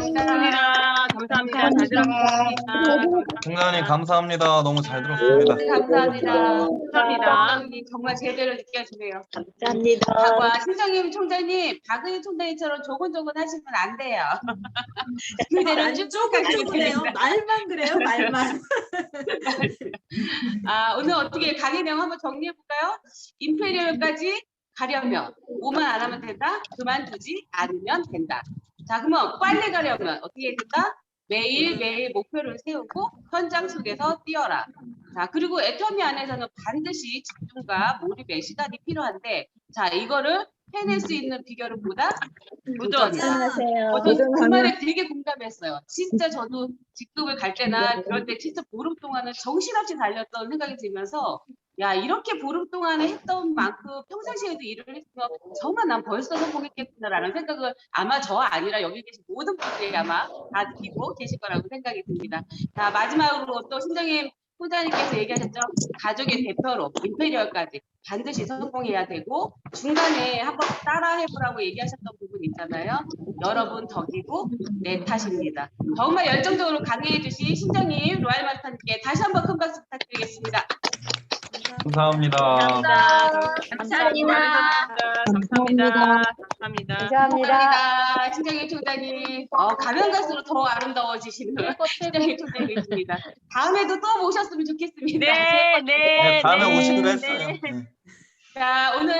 감사합니다. 잘 들었습니다. 총장님 감사합니다. 너무 잘 들었습니다. 감사합니다. 정말 제대로 느껴지네요. 감사합니다. 와, 신정임 총장님, 박은희 총장님처럼 조곤조곤 하시면 안 돼요. 그대로 쭉 조금 가시면 그래요. 됩니다. 말만 그래요. 말만. 오늘 어떻게 강의 내용 한번 정리해 볼까요? 임페리얼까지 가려면 뭐만 안 하면 된다? 그만두지 않으면 된다. 자, 그러면 빨리 가려면 어떻게 해야 된다? 매일매일 목표를 세우고 현장 속에서 뛰어라. 자, 그리고 애터미 안에서는 반드시 집중과 몰입의 시간이 필요한데, 자, 이거를 해낼 수 있는 비결은 뭐다? 도전이다. 안녕하세요. 저도 그 말에 되게 공감했어요. 진짜 저도 직급을 갈 때나 그럴 때 진짜 보름 동안은 정신없이 달렸던 생각이 들면서 야, 이렇게 보름 동안에 했던 만큼 평상시에도 일을 했으면 정말 난 벌써 성공했겠구나라는 생각을 아마 저 아니라 여기 계신 모든 분들이 아마 다 느끼고 계실 거라고 생각이 듭니다. 자, 마지막으로 또 신정임 총장님께서 얘기하셨죠. 가족의 대표로 임페리얼까지 반드시 성공해야 되고 중간에 한번 따라 해보라고 얘기하셨던 부분 있잖아요. 여러분 덕이고 내 탓입니다. 정말 열정적으로 강의해 주신 신정임 로얄 마스터님께 다시 한번 큰 박수 부탁드리겠습니다. 감사합니다. 감사합니다. 감사합니다. 신정임 총장님. 가면 갈수록 더 아름다워지시는 신정임 총장님이십니다. 다음에도 또 모셨으면 좋겠습니다. 네, 다음에 오시기로 했어요. 네. 자, 오늘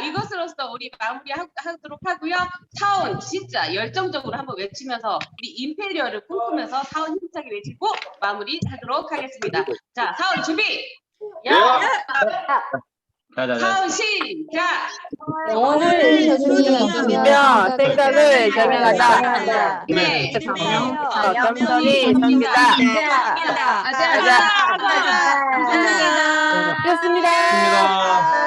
이것으로써 우리 마무리하도록 하고요. 사원 진짜 열정적으로 한번 외치면서 우리 임페리얼을 꿈꾸면서 사원 힘차게 외치고 마무리하도록 하겠습니다. 자, 사원 준비. 사원 시작. 영혼을 믿으며 생각을 결명하다. 네. 겸손히 섬기다. 감사합니다. 감사합니다. 감사합니다. 였습니다. 감사합니다.